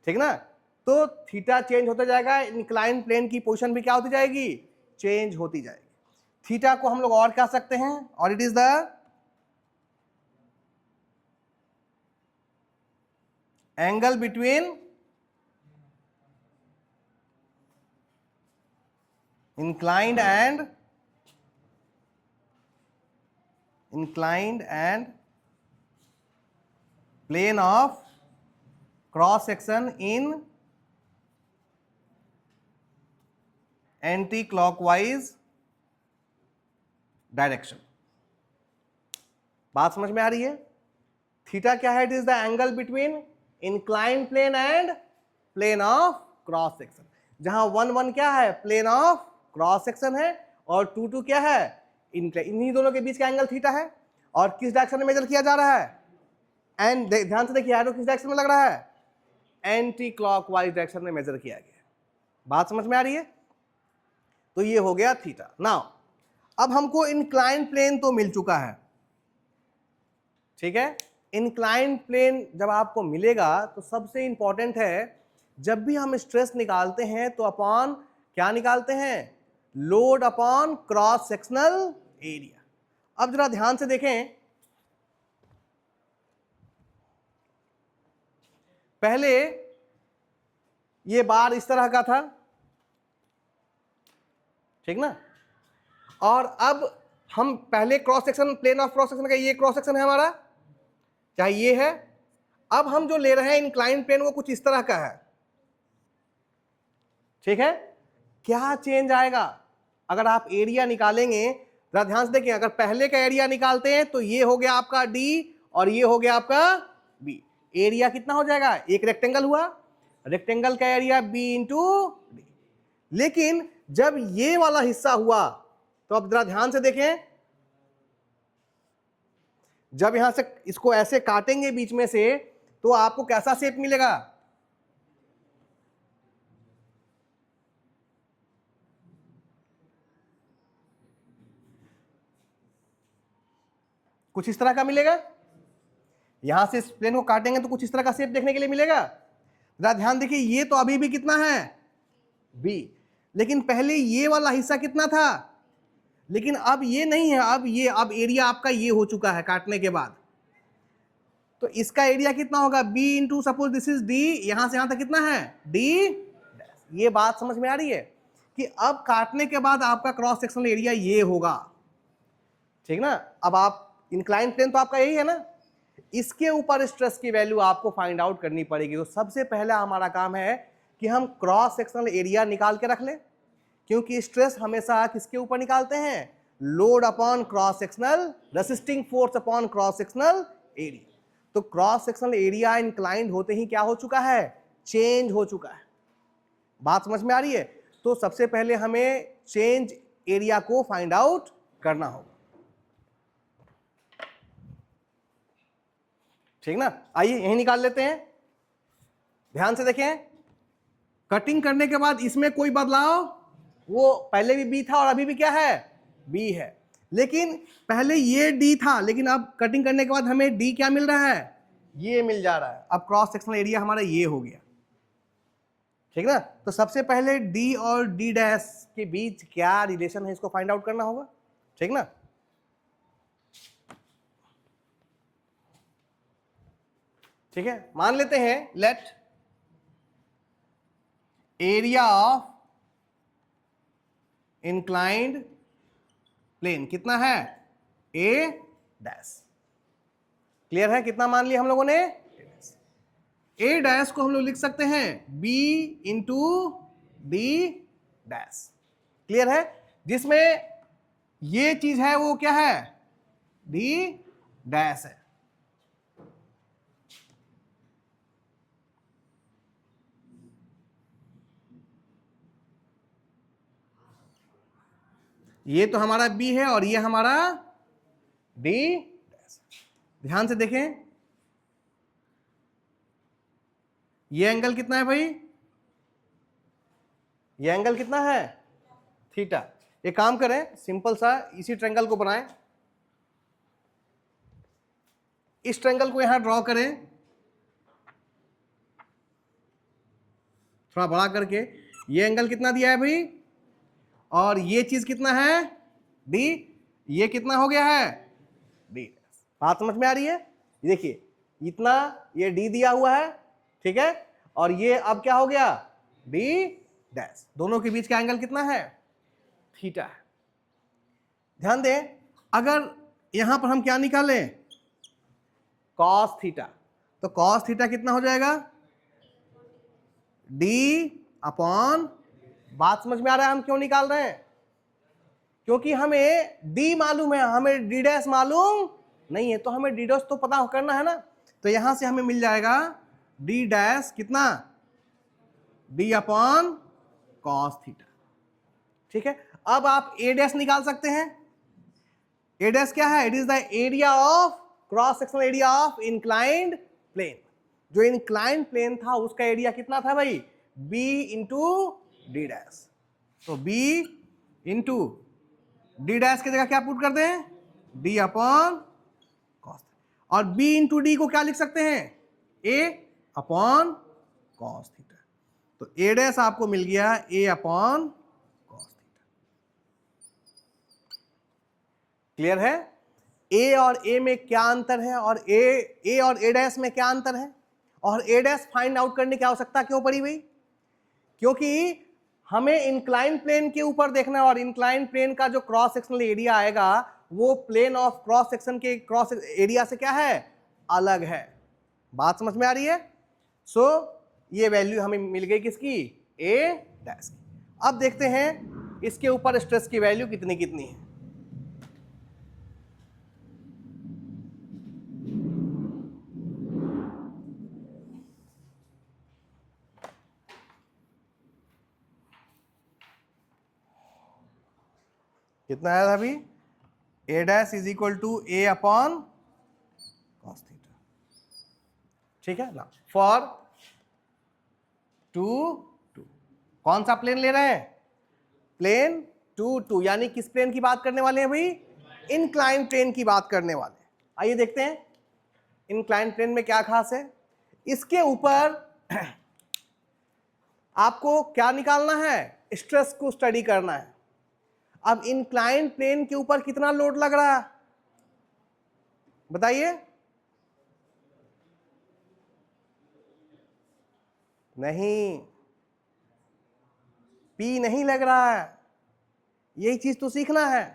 Speaker 1: ठीक ना। तो थीटा चेंज होता जाएगा, इंक्लाइन प्लेन की पोजीशन भी क्या होती जाएगी, चेंज होती जाएगी। थीटा को हम लोग और कह सकते हैं, और it is the angle between inclined and plane of cross section in anti-clockwise direction. बात समझ में आ रही है। थीटा क्या है, it is the angle between inclined plane and plane of cross section, जहां 1 1 क्या है, प्लेन ऑफ क्रॉस सेक्शन है, और 2 2 क्या है, इन्हीं दोनों के बीच का एंगल थीटा है। और किस डायरेक्शन में मेजर किया जा रहा है, एंड ध्यान से देखिए एरो किस डायरेक्शन में लग रहा है, एंटी क्लॉकवाइज डायरेक्शन में मेजर किया गया। बात समझ में आ रही है? तो ये हो गया थीटा। नाउ अब हमको इंक्लाइन प्लेन तो मिल चुका है, ठीक है। इंक्लाइन प्लेन जब आपको मिलेगा तो सबसे इंपॉर्टेंट है, जब भी हम स्ट्रेस निकालते हैं तो अपॉन क्या निकालते हैं, load upon cross sectional area. अब जरा ध्यान से देखें, पहले ये बार इस तरह का था, ठीक ना, और अब हम पहले cross section, plane of cross section का ये क्रॉस सेक्शन है हमारा, चाहे ये है। अब हम जो ले रहे हैं इंक्लाइन प्लेन वो कुछ इस तरह का है, ठीक है। क्या चेंज आएगा अगर आप एरिया निकालेंगे, जरा ध्यान से देखिए, अगर पहले का एरिया निकालते हैं तो ये हो गया आपका डी और ये हो गया आपका बी। एरिया कितना हो जाएगा, एक रेक्टेंगल हुआ, रेक्टेंगल का एरिया बी इंटू डी। लेकिन जब ये वाला हिस्सा हुआ तो अब जरा ध्यान से देखें, जब यहां से इसको ऐसे काटेंगे बीच में से तो आपको कैसा शेप मिलेगा, कुछ इस तरह का मिलेगा। यहां से इस प्लेन को काटेंगे तो कुछ इस तरह का शेप देखने के लिए मिलेगा। जरा ध्यान देखिए, ये तो अभी भी कितना है, बी, लेकिन पहले ये वाला हिस्सा कितना था, लेकिन अब ये नहीं है, अब एरिया आपका ये हो चुका है काटने के बाद, तो इसका एरिया कितना होगा, B into suppose this is D, यहां से यहां तक कितना है, डी। ये बात समझ में आ रही है कि अब काटने के बाद आपका क्रॉस सेक्शनल एरिया ये होगा, ठीक ना। अब आप इंक्लाइन प्लेन तो आपका यही है ना, इसके ऊपर स्ट्रेस की वैल्यू आपको फाइंड आउट करनी पड़ेगी। तो सबसे पहला हमारा काम है कि हम क्रॉस सेक्शनल एरिया निकाल के रख लें, क्योंकि स्ट्रेस हमेशा किसके ऊपर निकालते हैं, load upon cross sectional, resisting force upon cross sectional area. तो क्रॉस सेक्शनल एरिया इंक्लाइंड होते ही क्या हो चुका है, चेंज हो चुका है। बात समझ में आ रही है? तो सबसे पहले हमें चेंज एरिया को फाइंड आउट करना होगा, ठीक ना। आइए यही निकाल लेते हैं। ध्यान से देखें, कटिंग करने के बाद इसमें कोई बदलाव, वो पहले भी बी था और अभी भी क्या है, बी है, लेकिन पहले ये डी था, लेकिन अब कटिंग करने के बाद हमें डी क्या मिल रहा है, ये मिल जा रहा है। अब क्रॉस सेक्शनल एरिया हमारा ये हो गया, ठीक ना। तो सबसे पहले डी और डी डैश के बीच क्या रिलेशन है इसको फाइंड आउट करना होगा, ठीक ना। ठीक है, मान लेते हैं let area of inclined plane कितना है, ए डैश। क्लियर है, कितना मान लिया हम लोगों ने, ए डैश को हम लोग लिख सकते हैं B into D dash. Clear है, जिसमें ये चीज है वो क्या है, डी डैश है। ये तो हमारा B है और ये हमारा D। ध्यान से देखें, ये एंगल कितना है भाई, ये एंगल कितना है, थीटा। एक काम करें, सिंपल सा इसी ट्रायंगल को बनाएं, इस ट्रायंगल को यहां ड्रॉ करें थोड़ा बड़ा करके। ये एंगल कितना दिया है भाई, और ये चीज कितना है, डी, ये कितना हो गया है, डी। बात समझ में आ रही है? देखिए इतना ये डी दिया हुआ है, ठीक है, और ये अब क्या हो गया, डी डैश। दोनों के बीच का एंगल कितना है, थीटा है। ध्यान दें, अगर यहां पर हम क्या निकालें, कॉस थीटा, तो कॉस थीटा कितना हो जाएगा, डी अपॉन। बात समझ में आ रहा है हम क्यों निकाल रहे हैं, क्योंकि हमें डी मालूम है, हमें डी डैश मालूम नहीं है, तो हमें डी डैश तो पता करना है ना। तो यहां से हमें मिल जाएगा डी डैश कितना, d अपॉन cos थीटा। ठीक है, अब आप a डैश निकाल सकते हैं। a डैश क्या है? It is the area of cross sectional area of inclined plane. जो इंक्लाइंड प्लेन था उसका एरिया कितना था भाई? b into D dash. तो b इंटू डी डैश की जगह क्या पुट कर दें? d upon cos. और b इंटू डी को क्या लिख सकते हैं? a upon cos theta. तो a डैश आपको मिल गया a upon cos theta. Clear है? a और a में क्या अंतर है और a और a डैश में क्या अंतर है और a डैश फाइंड आउट करने की आवश्यकता क्यों पड़ी भाई? क्योंकि हमें इंक्लाइन प्लेन के ऊपर देखना है और इंक्लाइन प्लेन का जो क्रॉस सेक्शनल एरिया आएगा वो प्लेन ऑफ क्रॉस सेक्शन के क्रॉस एरिया से क्या है? अलग है। बात समझ में आ रही है? सो ये वैल्यू हमें मिल गई किसकी? a डैश की। अब देखते हैं इसके ऊपर स्ट्रेस की वैल्यू कितनी कितनी है। कितना आया था अभी? a dash is equal to a upon cos theta. ठीक है ना? फॉर 2 2 कौन सा प्लेन ले रहे हैं? प्लेन 2 2, यानी किस प्लेन की बात करने वाले हैं भाई? इंक्लाइन प्लेन की बात करने वाले हैं। आइए देखते हैं इंक्लाइन प्लेन में क्या खास है। इसके ऊपर आपको क्या निकालना है? स्ट्रेस को स्टडी करना है। अब इंक्लाइन प्लेन के ऊपर कितना लोड लग रहा है बताइए? नहीं, P नहीं लग रहा है। यही चीज तो सीखना है।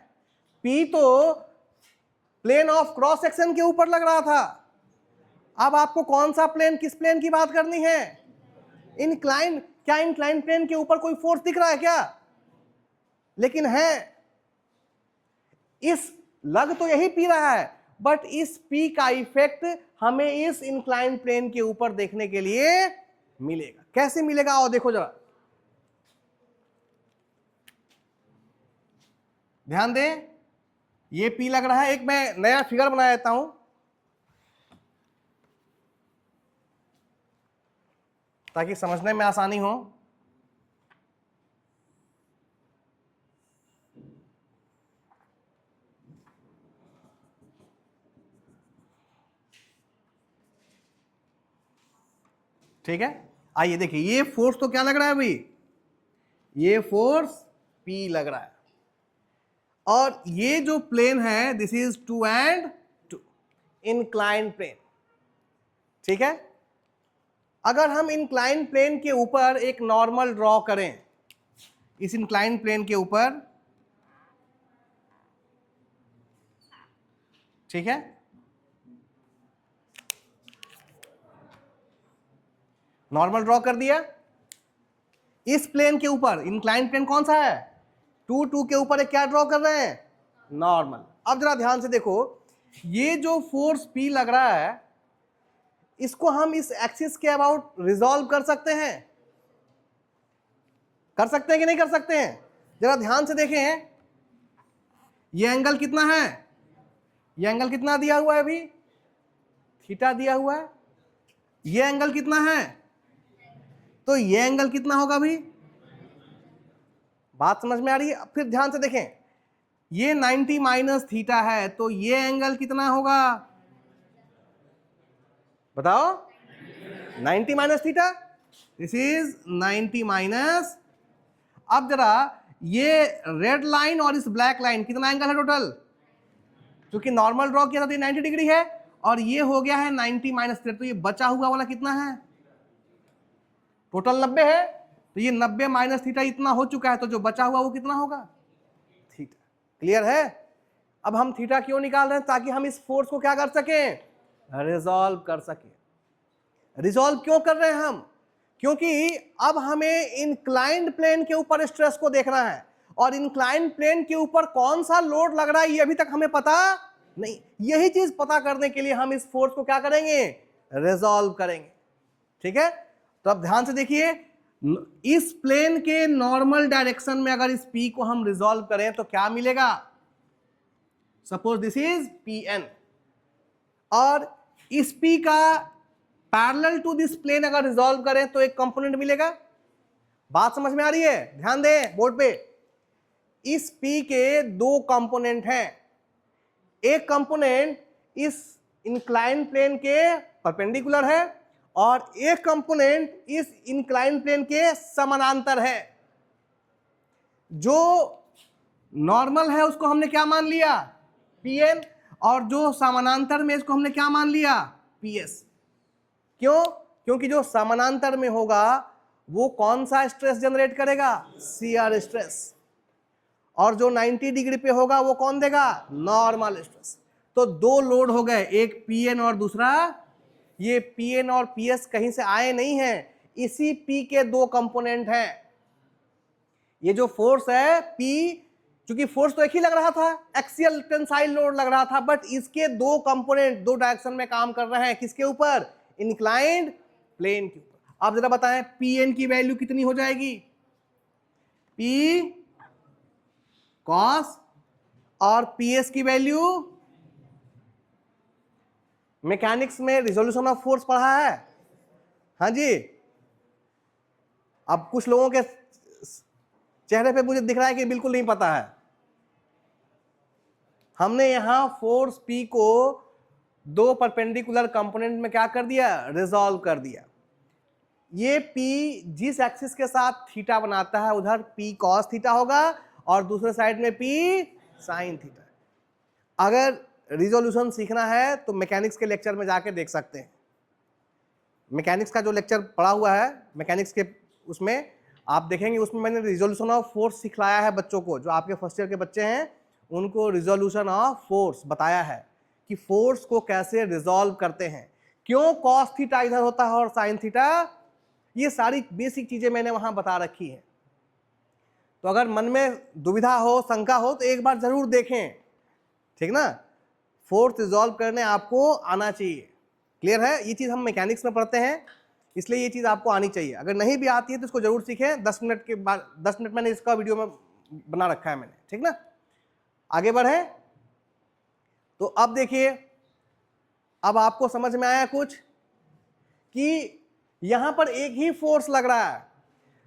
Speaker 1: P तो प्लेन ऑफ क्रॉस सेक्शन के ऊपर लग रहा था। अब आपको कौन सा प्लेन, किस प्लेन की बात करनी है? इंक्लाइन। क्या इंक्लाइन प्लेन के ऊपर कोई फोर्स दिख रहा है क्या? लेकिन है। इस लग तो यही P रहा है, बट इस P का इफेक्ट हमें इस इंक्लाइन प्लेन के ऊपर देखने के लिए मिलेगा। कैसे मिलेगा? और देखो जरा, ध्यान दें, ये P लग रहा है। एक मैं नया फिगर बना देता हूं ताकि समझने में आसानी हो। ठीक है, आइए देखिए, ये फोर्स तो क्या लग रहा है भाई? ये फोर्स P लग रहा है और ये जो प्लेन है this is 2 and 2 incline plane. ठीक है, अगर हम इंक्लाइन प्लेन के ऊपर एक नॉर्मल ड्रॉ करें, इस इंक्लाइन प्लेन के ऊपर, ठीक है, नॉर्मल ड्रॉ कर दिया। इस प्लेन के ऊपर इंक्लाइन प्लेन कौन सा है? 2 2 के ऊपर एक क्या ड्रॉ कर रहे हैं? नॉर्मल। अब जरा ध्यान से देखो, ये जो फोर्स P लग रहा है इसको हम इस एक्सिस के अबाउट रिजॉल्व कर सकते हैं? कर सकते हैं कि नहीं कर सकते हैं? जरा ध्यान से देखें, ये एंगल कितना है? ये एंगल कितना दिया हुआ है अभी? थीटा दिया हुआ है। ये एंगल कितना है? तो ये एंगल कितना होगा भाई? बात समझ में आ रही है? फिर ध्यान से देखें, ये 90 माइनस थीटा है, तो ये एंगल कितना होगा बताओ? 90 minus theta, this is 90 minus. अब जरा ये रेड लाइन और इस ब्लैक लाइन कितना एंगल है टोटल? क्योंकि नॉर्मल ड्रॉ किया था तो ये 90 डिग्री है और ये हो गया है 90 माइनस थीटा, तो ये बचा हुआ वाला कितना है? टोटल 90 है, तो ये 90 माइनस थीटा इतना हो चुका है, तो जो बचा हुआ वो कितना होगा? थीटा। क्लियर है? अब हम थीटा क्यों निकाल रहे हैं? ताकि हम इस फोर्स को क्या कर सकें? रिजॉल्व कर सकें। रिजॉल्व क्यों कर रहे हैं हम? क्योंकि अब हमें इंक्लाइंड प्लेन के ऊपर स्ट्रेस को देखना है और इंक्लाइंड प्लेन के ऊपर कौन सा लोड लग रहा है ये अभी तक हमें पता नहीं। यही चीज पता करने के लिए हम इस फोर्स को क्या करेंगे? रिजॉल्व करेंगे। ठीक है, तो अब ध्यान से देखिए, इस प्लेन के नॉर्मल डायरेक्शन में अगर इस P को हम रिजॉल्व करें तो क्या मिलेगा? सपोज दिस इज Pn, और इस P का पैरेलल टू दिस प्लेन अगर रिजॉल्व करें तो एक कंपोनेंट मिलेगा। बात समझ में आ रही है? ध्यान दें बोर्ड पे। इस P के दो कंपोनेंट हैं, एक कंपोनेंट इस इंक्लाइन प्लेन के परपेंडिकुलर है और एक कंपोनेंट इस इंक्लाइन प्लेन के समानांतर है। जो नॉर्मल है उसको हमने क्या मान लिया? Pn, और जो समानांतर में इसको हमने क्या मान लिया? Ps। क्यों? क्योंकि जो समानांतर में होगा वो कौन सा स्ट्रेस जनरेट करेगा? Shear stress. और जो 90 डिग्री पे होगा वो कौन देगा? Normal stress. तो दो लोड हो गए, एक Pn और दूसरा, ये Pn और Ps कहीं से आए नहीं हैं, इसी P के दो कंपोनेंट हैं। ये जो फोर्स है P, क्योंकि फोर्स तो एक ही लग रहा था, एक्सियल टेंसाइल लोड लग रहा था, बट इसके दो कंपोनेंट दो डायरेक्शन में काम कर रहे हैं। किसके ऊपर? इंक्लाइंड प्लेन के ऊपर। आप जरा बताएं Pn की वैल्यू कितनी हो जाएगी? P कॉस, और Ps की वैल्यू, मैकेनिक्स में रिजोल्यूशन ऑफ फोर्स पढ़ा है? हाँ जी। अब कुछ लोगों के चेहरे पे मुझे दिख रहा है कि बिल्कुल नहीं पता है। हमने यहां फोर्स P को दो परपेंडिकुलर कंपोनेंट में क्या कर दिया? रिजॉल्व कर दिया। ये P जिस एक्सिस के साथ थीटा बनाता है उधर P cos थीटा होगा और दूसरे साइड में P sin थीटा। अगर रिजोल्यूशन सीखना है तो मैकेनिक्स के लेक्चर में जाके देख सकते हैं। मैकेनिक्स का जो लेक्चर पढ़ा हुआ है मैकेनिक्स के, उसमें आप देखेंगे, उसमें मैंने रिजोल्यूशन ऑफ फोर्स सिखलाया है बच्चों को। जो आपके फर्स्ट ईयर के बच्चे हैं उनको रिजोल्यूशन ऑफ फोर्स बताया है कि फोर्स को कैसे रिजॉल्व करते हैं, क्यों कॉस थीटा इधर होता है और साइन थीटा, ये सारी बेसिक चीजें मैंने वहां बता रखी है। तो अगर मन में दुविधा हो, शंका हो, तो एक बार जरूर देखें, ठीक ना। फोर्स रिजॉल्व करने आपको आना चाहिए। क्लियर है? ये चीज हम मैकेनिक्स में पढ़ते हैं, इसलिए ये चीज आपको आनी चाहिए। अगर नहीं भी आती है तो इसको जरूर सीखें। 10 मिनट के बाद, 10 मिनट मैंने इसका वीडियो में बना रखा है मैंने, ठीक ना। आगे बढ़े तो अब देखिए, अब आपको समझ में आया कुछ कि यहां पर एक ही फोर्स लग रहा है,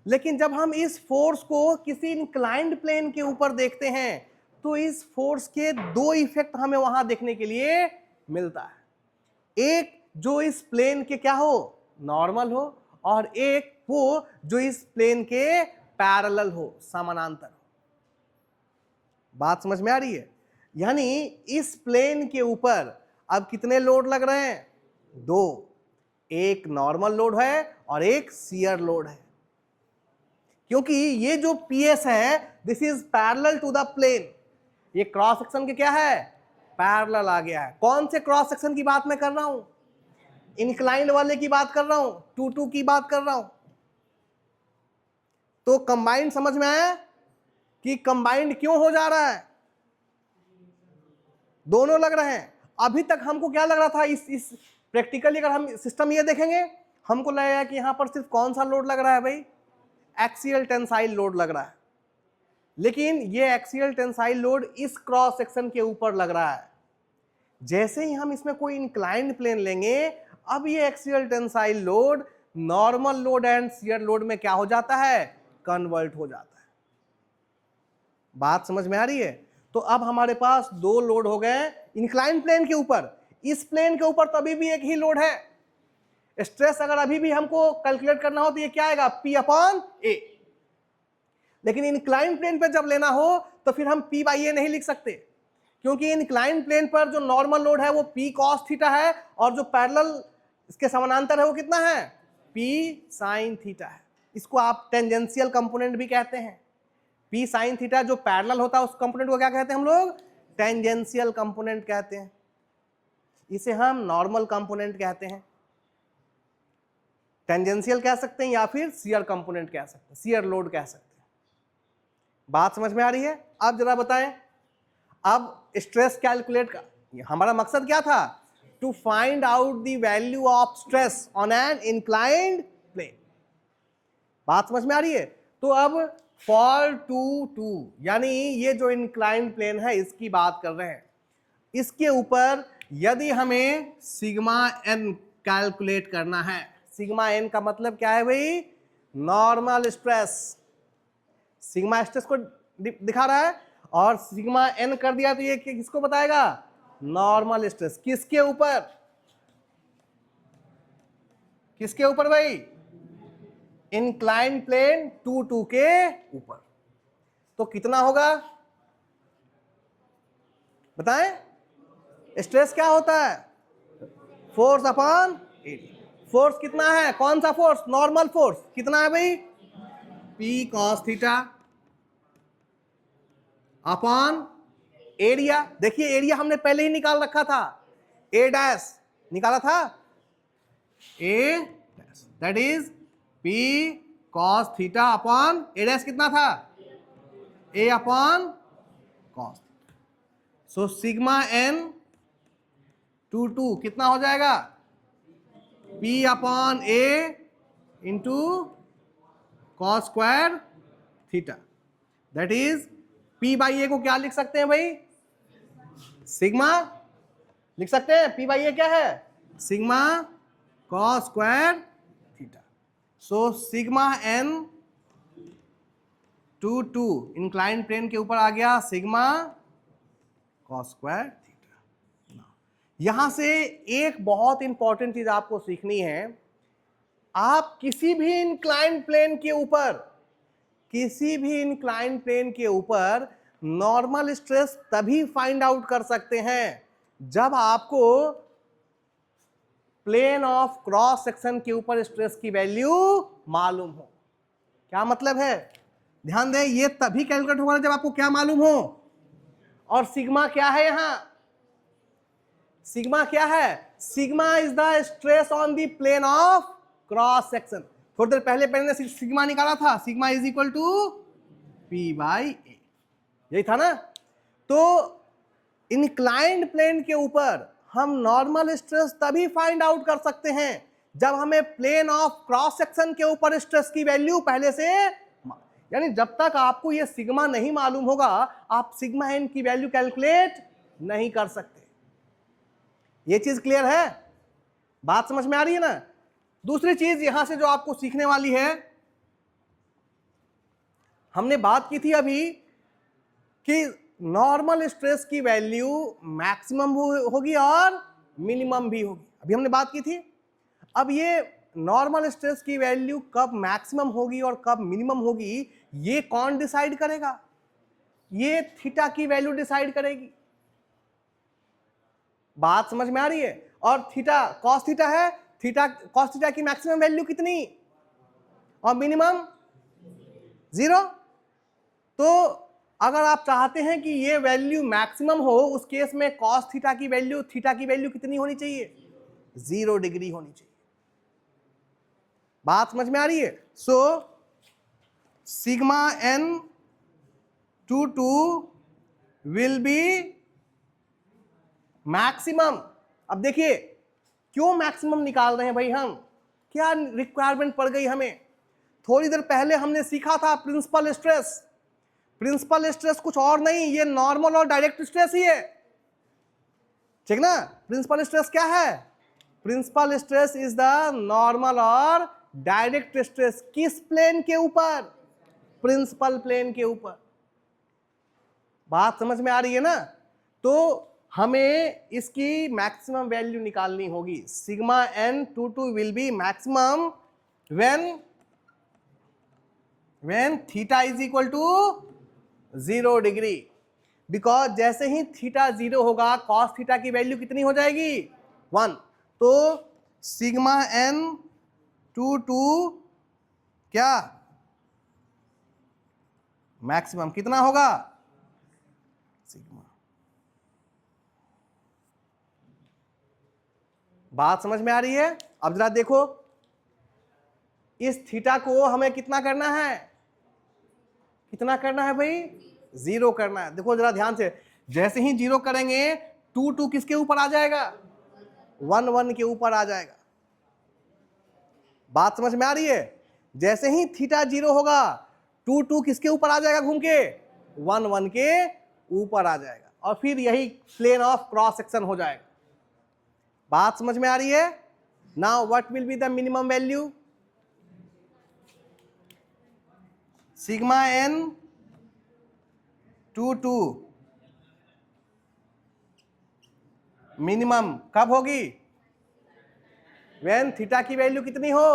Speaker 1: लेकिन जब हम इस फोर्स को किसी इंक्लाइंड प्लेन के ऊपर देखते हैं तो इस फोर्स के दो इफेक्ट हमें वहां देखने के लिए मिलता है। एक जो इस प्लेन के क्या हो? नॉर्मल हो, और एक वो जो इस प्लेन के पैरेलल हो, समानांतर हो। बात समझ में आ रही है? यानी इस प्लेन के ऊपर अब कितने लोड लग रहे हैं? दो। एक नॉर्मल लोड है और एक शियर लोड है। क्योंकि ये जो PS है this is parallel to the plane, ये क्रॉस सेक्शन के क्या है? पैरेलल आ गया है। कौन से क्रॉस सेक्शन की बात मैं कर रहा हूं? इंक्लाइंड वाले की बात कर रहा हूं, 2-2 की बात कर रहा हूं। तो कंबाइंड समझ में आया कि कंबाइंड क्यों हो जा रहा है? दोनों लग रहे हैं। अभी तक हमको क्या लग रहा था? इस प्रैक्टिकली अगर हम सिस्टम ये देखेंगे, हमको लगेगा कि यहां पर सिर्फ कौन सा लोड लग रहा है भाई? एक्सियल टेंसाइल लोड लग रहा है। लेकिन ये एक्सियल टेंसाइल लोड इस क्रॉस सेक्शन के ऊपर लग रहा है। जैसे ही हम इसमें कोई इंक्लाइंड प्लेन लेंगे, अब ये axial tensile load normal load and shear load में क्या हो जाता है? कन्वर्ट हो जाता है। बात समझ में आ रही है? तो अब हमारे पास दो लोड हो गए इंक्लाइंड प्लेन के ऊपर। इस प्लेन के ऊपर तो अभी भी एक ही लोड है। स्ट्रेस अगर अभी भी हमको कैलकुलेट करना हो तो ये क्या आएगा? P/A। लेकिन इंक्लाइंड प्लेन पे जब लेना हो तो फिर हम P/A नहीं लिख सकते, क्योंकि इंक्लाइंड प्लेन पर जो नॉर्मल लोड है वो P cos थीटा है, और जो पैरेलल इसके समानांतर है वो कितना है? P sin थीटा है। इसको आप टेंजेंशियल कंपोनेंट भी कहते हैं। P sin थीटा जो पैरेलल होता है उस कंपोनेंट को क्या कहते हैं हम लोग? टेंजेंशियल कंपोनेंट कहते हैं। इसे हम नॉर्मल कंपोनेंट कहते हैं, टेंजेंशियल कह सकते हैं, या फिर शियर कंपोनेंट कह सकते हैं, शियर लोड कह सकते हैं। बात समझ में आ रही है? अब जरा बताएं, अब स्ट्रेस कैलकुलेट का हमारा मकसद क्या था? To find out the value of stress on an inclined plane. बात समझ में आ रही है? तो अब फॉर टू यानी ये जो इंक्लाइन प्लेन है इसकी बात कर रहे हैं। इसके ऊपर यदि हमें सिग्मा एन कैलकुलेट करना है, सिग्मा एन का मतलब क्या है भाई? Normal stress. सिग्मा स्ट्रेस को दिखा रहा है और सिग्मा एन कर दिया तो ये किसको बताएगा? Normal stress. किसके ऊपर? किसके ऊपर भाई? इंक्लाइन प्लेन टू के ऊपर। तो कितना होगा बताएं? स्ट्रेस क्या होता है? Force upon area. फोर्स कितना है? कौन सा फोर्स? Normal force. कितना है भाई? P cos theta upon area. देखिए एरिया हमने पहले ही निकाल रखा था, ए डैश निकाला था, A dash that is P cos theta upon A dash कितना था? A upon cos। So sigma N two कितना हो जाएगा? P upon A into cos square theta that is P by A को क्या लिख सकते हैं भाई? सिग्मा लिख सकते हैं। P बाई ए क्या है? Sigma cos square theta. So sigma N two incline plane के ऊपर आ गया सिग्मा कॉस स्क्वायर थीटा। यहां से एक बहुत इंपॉर्टेंट चीज आपको सीखनी है। आप किसी भी इंक्लाइन प्लेन के ऊपर नॉर्मल स्ट्रेस तभी फाइंड आउट कर सकते हैं जब आपको प्लेन ऑफ क्रॉस सेक्शन के ऊपर स्ट्रेस की वैल्यू मालूम हो। क्या मतलब है? ध्यान दें, ये तभी कैलकुलेट होगा जब आपको क्या मालूम हो। और सिग्मा क्या है? यहां सिग्मा क्या है? Sigma is the stress on the plane of cross section. थोड़ी देर पहले ने सिग्मा निकाला था, sigma is equal to P by A, यही था ना? तो इंक्लाइंड प्लेन के ऊपर हम नॉर्मल स्ट्रेस तभी फाइंड आउट कर सकते हैं जब हमें प्लेन ऑफ क्रॉस सेक्शन के ऊपर स्ट्रेस की वैल्यू पहले से, यानी जब तक आपको ये सिग्मा नहीं मालूम होगा आप सिग्मा एन की वैल्यू कैलकुलेट नहीं कर सकते। ये चीज क्लियर है? बात समझ में आ रही है ना? दूसरी चीज यहां से जो आपको सीखने वाली है, हमने बात की थी अभी कि नॉर्मल स्ट्रेस की वैल्यू मैक्सिमम होगी और मिनिमम भी होगी, अभी हमने बात की थी। अब ये नॉर्मल स्ट्रेस की वैल्यू कब मैक्सिमम होगी और कब मिनिमम होगी ये कौन डिसाइड करेगा? ये थीटा की वैल्यू डिसाइड करेगी। बात समझ में आ रही है? और थीटा कॉस थीटा है, थीटा कॉस थीटा की मैक्सिमम वैल्यू कितनी और मिनिमम 0। तो अगर आप चाहते हैं कि ये वैल्यू मैक्सिमम हो उस केस में कॉस थीटा की वैल्यू कितनी होनी चाहिए? 0 डिग्री होनी चाहिए। बात समझ में आ रही है? So sigma N two will be maximum. अब देखिए क्यों मैक्सिमम निकाल रहे हैं भाई हम? क्या रिक्वायरमेंट पड़ गई हमें? थोड़ी देर पहले हमने सीखा था प्रिंसिपल स्ट्रेस। प्रिंसिपल स्ट्रेस कुछ और नहीं, ये नॉर्मल और डायरेक्ट स्ट्रेस ही है, ठीक ना? प्रिंसिपल स्ट्रेस क्या है? Principal stress is the normal और डायरेक्ट स्ट्रेस किस प्लेन के ऊपर? प्रिंसिपल प्लेन के ऊपर। बात समझ में आ रही है ना? तो हमें इसकी मैक्सिमम वैल्यू निकालनी होगी। Sigma N two will be maximum when theta is equal to 0 degree. Because जैसे ही थीटा 0 होगा कॉस थीटा की वैल्यू कितनी हो जाएगी? 1। तो सिग्मा एन टू क्या मैक्सिमम कितना होगा? सिग्मा। बात समझ में आ रही है? अब जरा देखो इस थीटा को हमें कितना करना है? कितना करना है भाई? 0 करना है। देखो जरा ध्यान से, जैसे ही 0 करेंगे टू किसके ऊपर आ जाएगा? 1 के ऊपर आ जाएगा। बात समझ में आ रही है? जैसे ही थीटा 0 होगा 2 2 किसके ऊपर आ जाएगा घूम के 1 1 के ऊपर आ जाएगा और फिर यही प्लेन ऑफ क्रॉस सेक्शन हो जाएगा। बात समझ में आ रही है? Now what will be the minimum value? Sigma n 2 2 minimum कब होगी? व्हेन थीटा की वैल्यू कितनी हो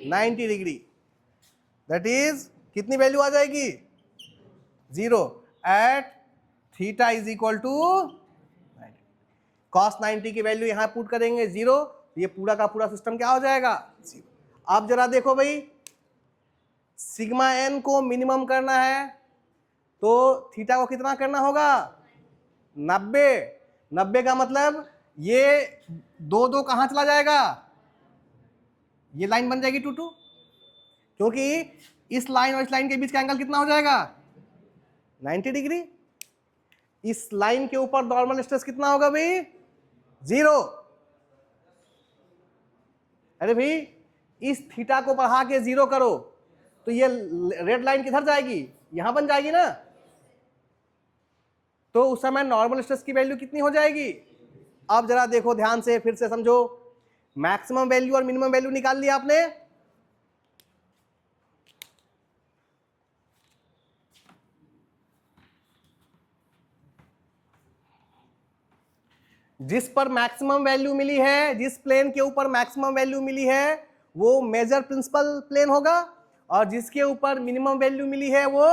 Speaker 1: 90 डिग्री, दैट इज कितनी वैल्यू आ जाएगी 0 at theta is equal to cos 90 की वैल्यू यहां पुट करेंगे 0, ये पूरा का पूरा सिस्टम क्या हो जाएगा 0। अब जरा देखो भाई, सिग्मा n को मिनिमम करना है तो थीटा को कितना करना होगा 90। 90 का मतलब ये 2 2 कहां चला जाएगा, ये लाइन बन जाएगी 2 2, क्योंकि इस लाइन और इस लाइन के बीच का एंगल कितना हो जाएगा 90 डिग्री। इस लाइन के ऊपर नॉर्मल स्ट्रेस कितना होगा भाई 0। अरे भाई इस थीटा को बढ़ा के 0 करो तो ये रेड लाइन किधर जाएगी, यहां बन जाएगी ना, तो उस समय नॉर्मल स्ट्रेस की वैल्यू कितनी हो जाएगी। अब जरा देखो ध्यान से, फिर से समझो, मैक्सिमम वैल्यू और मिनिमम वैल्यू निकाल लिया आपने। जिस पर मैक्सिमम वैल्यू मिली है, जिस प्लेन के ऊपर मैक्सिमम वैल्यू मिली है वो मेजर प्रिंसिपल प्लेन होगा, और जिसके ऊपर मिनिमम वैल्यू मिली है वो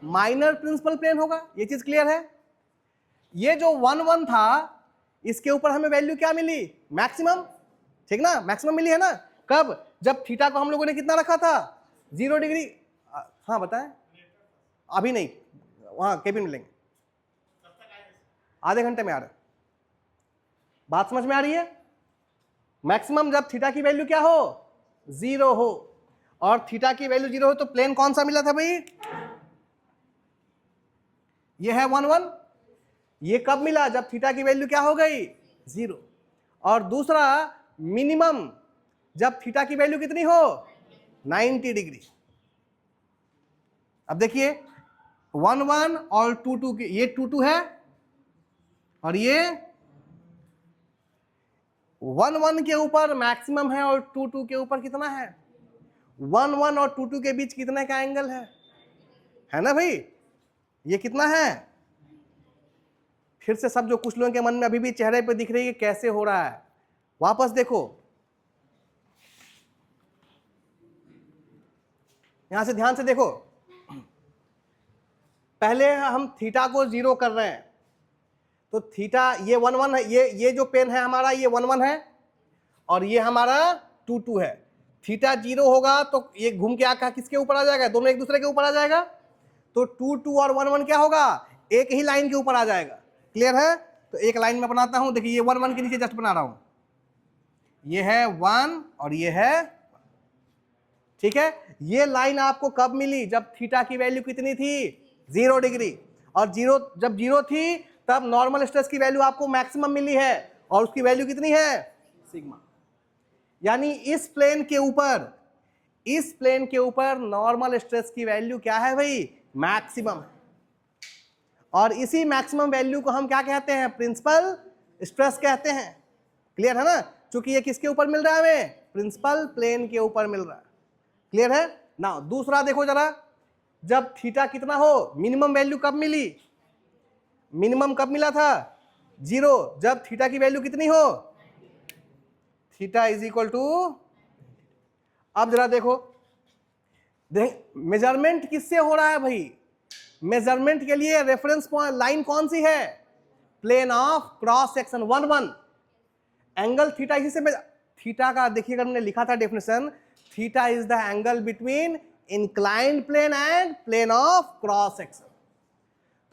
Speaker 1: माइनर प्रिंसिपल प्लेन होगा। ये चीज क्लियर है? ये जो 1 1 था इसके ऊपर हमें वैल्यू क्या मिली मैक्सिमम, ठीक ना, मैक्सिमम मिली है ना। कब? जब थीटा को हम लोगों ने कितना रखा था 0 डिग्री। हाँ बताएं, अभी नहीं, वहां केबिन मिलेंगे, आधे घंटे में आ रहे। बात समझ में आ रही है? मैक्सिमम जब थीटा की वैल्यू क्या हो 0 हो, और थीटा की वैल्यू 0 हो तो प्लेन कौन सा मिला था भाई, ये है 1 1। ये कब मिला? जब थीटा की वैल्यू क्या हो गई 0। और दूसरा मिनिमम जब थीटा की वैल्यू कितनी हो 90 डिग्री। अब देखिए 1 1 और 2 2 के, ये 2 2 है और ये 1 1 के ऊपर मैक्सिमम है और 2 2 के ऊपर कितना है 1 1 और 2 2 के बीच कितने का एंगल है ना भाई, ये कितना है। फिर से सब जो कुछ लोगों के मन में अभी भी चेहरे पे दिख रही है कैसे हो रहा है, वापस देखो, यहां से ध्यान से देखो। पहले हम थीटा को 0 कर रहे हैं तो थीटा ये 1 1 है, ये जो पेन है हमारा ये 1 1 है और ये हमारा 2 2 है। थीटा 0 होगा तो ये घूम के आकर किसके ऊपर आ जाएगा, दोनों एक दूसरे के ऊपर आ जाएगा, तो 2 2 और 1 1 क्या होगा एक ही लाइन के ऊपर आ जाएगा। क्लियर है? तो एक लाइन में बनाता हूं, देखिए ये 1 1 के नीचे जस्ट बना रहा हूं, ये है 1 और ये है, ठीक है। ये लाइन आपको कब मिली, जब थीटा की वैल्यू कितनी थी 0 डिग्री, और जब 0 थी तब नॉर्मल स्ट्रेस की वैल्यू आपको मैक्सिमम मिली है और उसकी वैल्यू कितनी है सिग्मा। यानी इस प्लेन के ऊपर नॉर्मल स्ट्रेस की वैल्यू क्या है भाई मैक्सिमम है, और इसी मैक्सिमम वैल्यू को हम क्या कहते हैं प्रिंसिपल स्ट्रेस कहते हैं। क्लियर है ना? क्योंकि ये किसके ऊपर मिल रहा है हमें प्रिंसिपल प्लेन के ऊपर मिल रहा है। क्लियर है ना? दूसरा देखो जरा, जब थीटा कितना हो, मिनिमम वैल्यू कब मिली, मिनिमम कब मिला था 0, जब थीटा की वैल्यू कितनी हो थीटा इज इक्वल टू। अब जरा देखो मेजरमेंट किससे हो रहा है भाई, मेजरमेंट के लिए रेफरेंस पॉइंट लाइन कौन सी है, plane of cross section 1 1। Angle theta इसी से, थीटा का देखिएगा हमने लिखा था definition, theta is the angle between inclined plane and plane of cross section.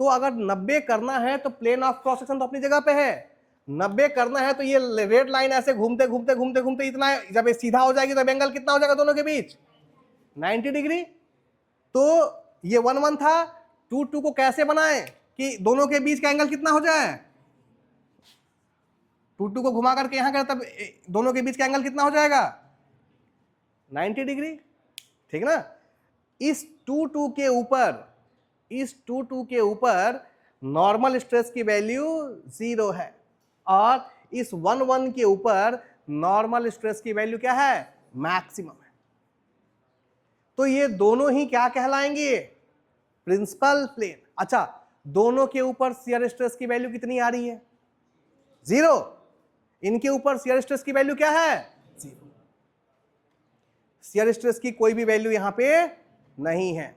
Speaker 1: तो अगर 90 करना है तो प्लेन ऑफ क्रॉस सेक्शन तो अपनी जगह पे है, 90 करना है तो ये रेड लाइन ऐसे घूमते घूमते घूमते घूमते इतना, जब ये सीधा हो जाएगी तब एंगल कितना हो जाएगा दोनों के बीच 90 डिग्री। तो ये 1 1 था, 2 2 को कैसे बनाएं कि दोनों के बीच का एंगल कितना हो जाए, 2 2 को घुमा करके यहां कर, तब दोनों के बीच का एंगल कितना हो जाएगा 90 डिग्री। ठीक ना। इस 2 2 के ऊपर नॉर्मल स्ट्रेस की वैल्यू 0 है और इस 1 1 के ऊपर नॉर्मल स्ट्रेस की वैल्यू क्या है, मैक्सिमम है। तो ये दोनों ही क्या कहलाएंगे, प्रिंसिपल प्लेन। अच्छा, दोनों के ऊपर शियर स्ट्रेस की वैल्यू कितनी आ रही है, 0। इनके ऊपर शियर स्ट्रेस की वैल्यू क्या है, 0। शियर स्ट्रेस की कोई भी वैल्यू यहां पे नहीं है।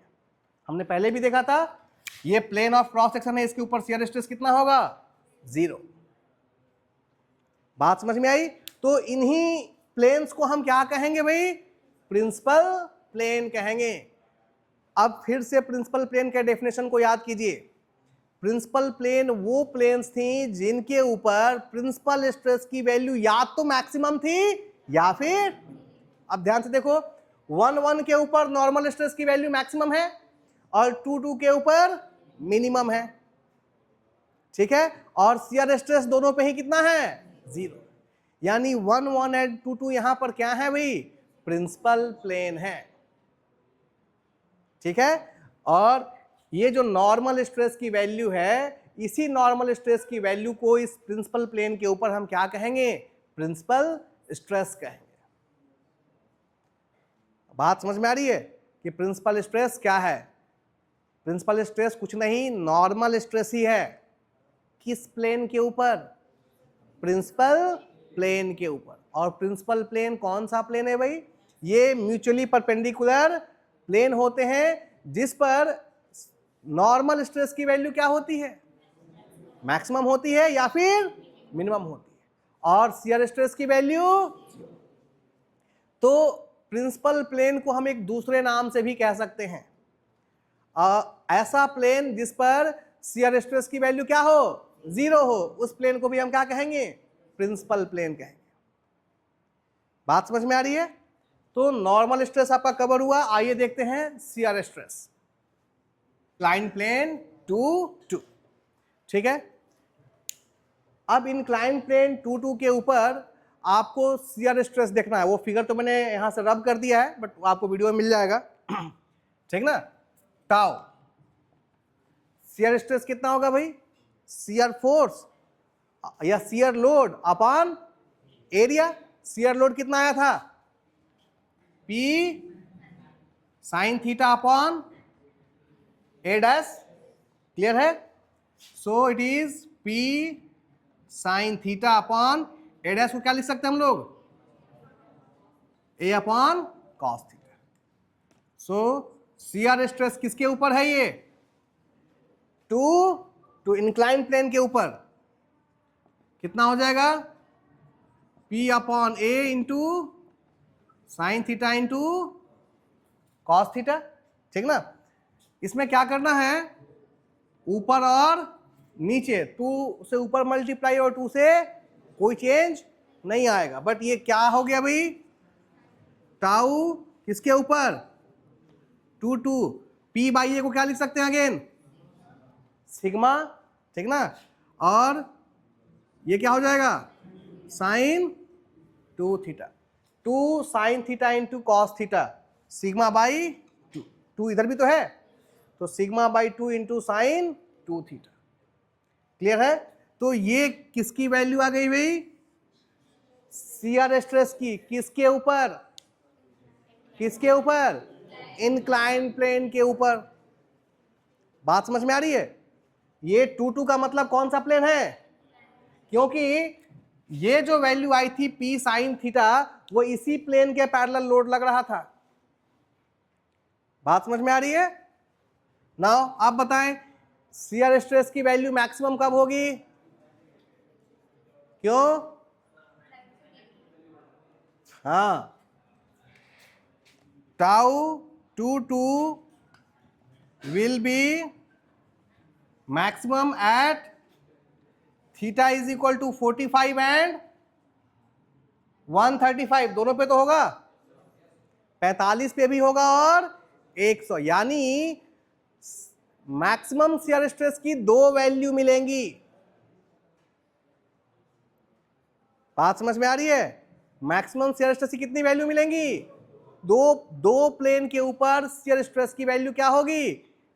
Speaker 1: हमने पहले भी देखा था, ये प्लेन ऑफ क्रॉस सेक्शन है, इसके ऊपर शियर स्ट्रेस कितना होगा, 0। बात समझ में आई। तो इन्हीं प्लेन्स को हम क्या कहेंगे भाई, प्रिंसिपल प्लेन कहेंगे। अब फिर से प्रिंसिपल प्लेन के डेफिनेशन को याद कीजिए। प्रिंसिपल प्लेन वो प्लेन्स थी जिनके ऊपर प्रिंसिपल स्ट्रेस की वैल्यू या तो मैक्सिमम थी या फिर, अब ध्यान से देखो, 1 1 के ऊपर नॉर्मल स्ट्रेस की वैल्यू मैक्सिमम है और 2 2 के ऊपर मिनिमम है, ठीक है। और शियर स्ट्रेस दोनों पे ही कितना है, 0। यानी 1 1 एंड 2 2 यहां पर क्या है भाई, प्रिंसिपल प्लेन है, ठीक है। और ये जो नॉर्मल स्ट्रेस की वैल्यू है, इसी नॉर्मल स्ट्रेस की वैल्यू को इस प्रिंसिपल प्लेन के ऊपर हम क्या कहेंगे, प्रिंसिपल स्ट्रेस कहेंगे। बात समझ में आ रही है कि प्रिंसिपल स्ट्रेस क्या है। प्रिंसिपल स्ट्रेस कुछ नहीं, नॉर्मल स्ट्रेस ही है। किस प्लेन के ऊपर, प्रिंसिपल प्लेन के ऊपर। और प्रिंसिपल प्लेन कौन सा प्लेन है भाई, ये म्यूचुअली परपेंडिकुलर प्लेन होते हैं जिस पर नॉर्मल स्ट्रेस की वैल्यू क्या होती है, मैक्सिमम होती है या फिर मिनिमम होती है, और शियर स्ट्रेस की वैल्यू। तो प्रिंसिपल प्लेन को हम एक दूसरे नाम से भी कह सकते हैं, ऐसा प्लेन जिस पर शियर स्ट्रेस की वैल्यू क्या हो, 0 हो, उस प्लेन को भी हम क्या कहेंगे, प्रिंसिपल प्लेन कहेंगे। बात समझ में आ रही है। तो नॉर्मल स्ट्रेस आपका कवर हुआ। आइए देखते हैं शियर स्ट्रेस, इंक्लाइन प्लेन 2 2, ठीक है। अब इंक्लाइन प्लेन 2 2 के ऊपर आपको शियर स्ट्रेस देखना है। वो फिगर तो मैंने यहां से रब कर दिया है, बट आपको वीडियो में मिल जाएगा, ठीक ना। टाउ शियर स्ट्रेस कितना होगा भाई, शियर फोर्स या shear load upon area. Shear load कितना आया था, P sine theta upon A dash, clear है। So it is P sine theta upon A dash को क्या लिख सकते हैं हम लोग, A upon cos theta. So shear stress किसके ऊपर है, ये टू इंक्लाइन प्लेन के ऊपर कितना हो जाएगा, P upon A into sine theta into cos theta, ठीक ना। इसमें क्या करना है, ऊपर और नीचे, 2 से ऊपर मल्टीप्लाई और 2 से कोई चेंज नहीं आएगा। बट ये क्या हो गया भाई, टाउ किसके ऊपर, 2 2, P बाई ए को क्या लिख सकते हैं अगेन, सिग्मा, ठीक ना। और ये क्या हो जाएगा, sine 2 theta, 2 sine theta into cos theta, sigma by 2, 2 इधर भी तो है, तो sigma by 2 into sine 2 theta, clear है। तो ये किसकी वैल्यू आ गई भाई, शियर स्ट्रेस की, किसके ऊपर, किसके ऊपर, इंक्लाइन प्लेन के ऊपर। बात समझ में आ रही है। ये 2 2 का मतलब कौन सा प्लेन है, क्योंकि ये जो वैल्यू आई थी P साइन थीटा, वो इसी प्लेन के पैरेलल लोड लग रहा था। बात समझ में आ रही है। नाउ आप बताएं, शियर स्ट्रेस की वैल्यू मैक्सिमम कब होगी, क्यों, हाँ, tau 2 2 will be maximum at theta is equal to 45 and 135, दोनों पे तो होगा, 45 पे भी होगा और 100, यानी मैक्सिमम शियर स्ट्रेस की 2 वैल्यू मिलेंगी। बात समझ में आ रही है, मैक्सिमम शियर स्ट्रेस की कितनी वैल्यू मिलेंगी, दो प्लेन के ऊपर शियर स्ट्रेस की वैल्यू क्या होगी,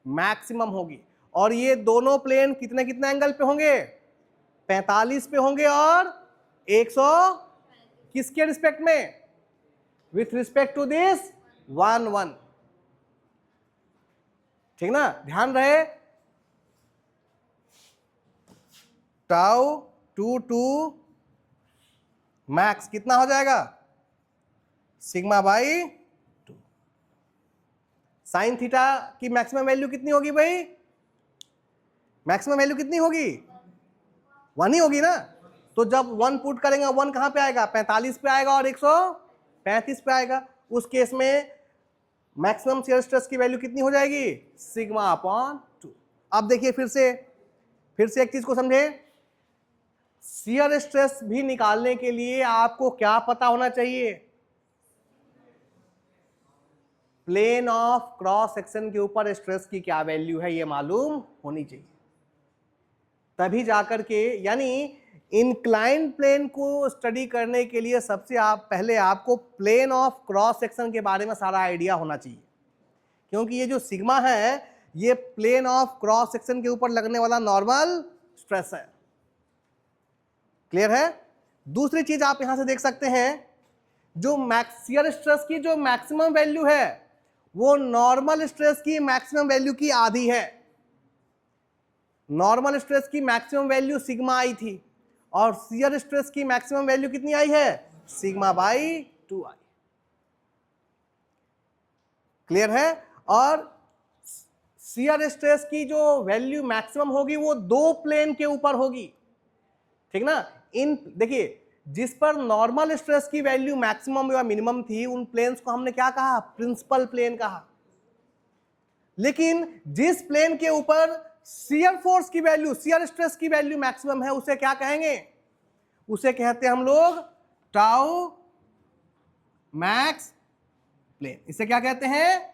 Speaker 1: मैक्सिमम होगी। और ये दोनों प्लेन कितने कितने एंगल पे होंगे, 45 पे होंगे और 100 किसके रिस्पेक्ट में, विथ रिस्पेक्ट टू दिस 1 1, ठीक ना। ध्यान रहे टाउ टू मैक्स कितना हो जाएगा, सिग्मा बाई 2। साइन थीटा की मैक्सिमम वैल्यू कितनी होगी भाई, मैक्सिमम वैल्यू कितनी होगी, 1 ही होगी ना। तो जब 1 पुट करेंगे 1 कहां पे आएगा, 45 पे आएगा और 135 पे आएगा। उस केस में मैक्सिमम शियर स्ट्रेस की वैल्यू कितनी हो जाएगी, सिग्मा अपॉन 2। अब देखिए फिर से एक चीज को समझे, शियर स्ट्रेस भी निकालने के लिए आपको क्या पता होना चाहिए, प्लेन ऑफ क्रॉस सेक्शन के ऊपर स्ट्रेस की क्या वैल्यू है ये मालूम होनी चाहिए, तभी जाकर के, यानी इंक्लाइंड प्लेन को स्टडी करने के लिए सबसे पहले आपको प्लेन ऑफ क्रॉस सेक्शन के बारे में सारा आइडिया होना चाहिए, क्योंकि ये जो सिग्मा है ये प्लेन ऑफ क्रॉस सेक्शन के ऊपर लगने वाला नॉर्मल स्ट्रेस है। क्लियर है। दूसरी चीज आप यहां से देख सकते हैं, जो शियर स्ट्रेस की जो मैक्सिमम वैल्यू है वो नॉर्मल स्ट्रेस की मैक्सिमम वैल्यू की आधी है। नॉर्मल स्ट्रेस की मैक्सिमम वैल्यू सिग्मा आई थी और शियर स्ट्रेस की मैक्सिमम वैल्यू कितनी आई है, सिग्मा बाई 2 आई। क्लियर है। और शियर स्ट्रेस की जो वैल्यू मैक्सिमम होगी वो दो प्लेन के ऊपर होगी, ठीक ना। इन देखिए जिस पर नॉर्मल स्ट्रेस की वैल्यू मैक्सिमम या मिनिमम थी उन प्लेन्स को हमने क्या कहा, प्रिंसिपल प्लेन कहा। लेकिन जिस प्लेन के ऊपर शियर फोर्स की वैल्यू, शियर स्ट्रेस की वैल्यू मैक्सिमम है उसे क्या कहेंगे, उसे कहते हैं हम लोग टाउ मैक्स प्लेन। इसे क्या कहते हैं,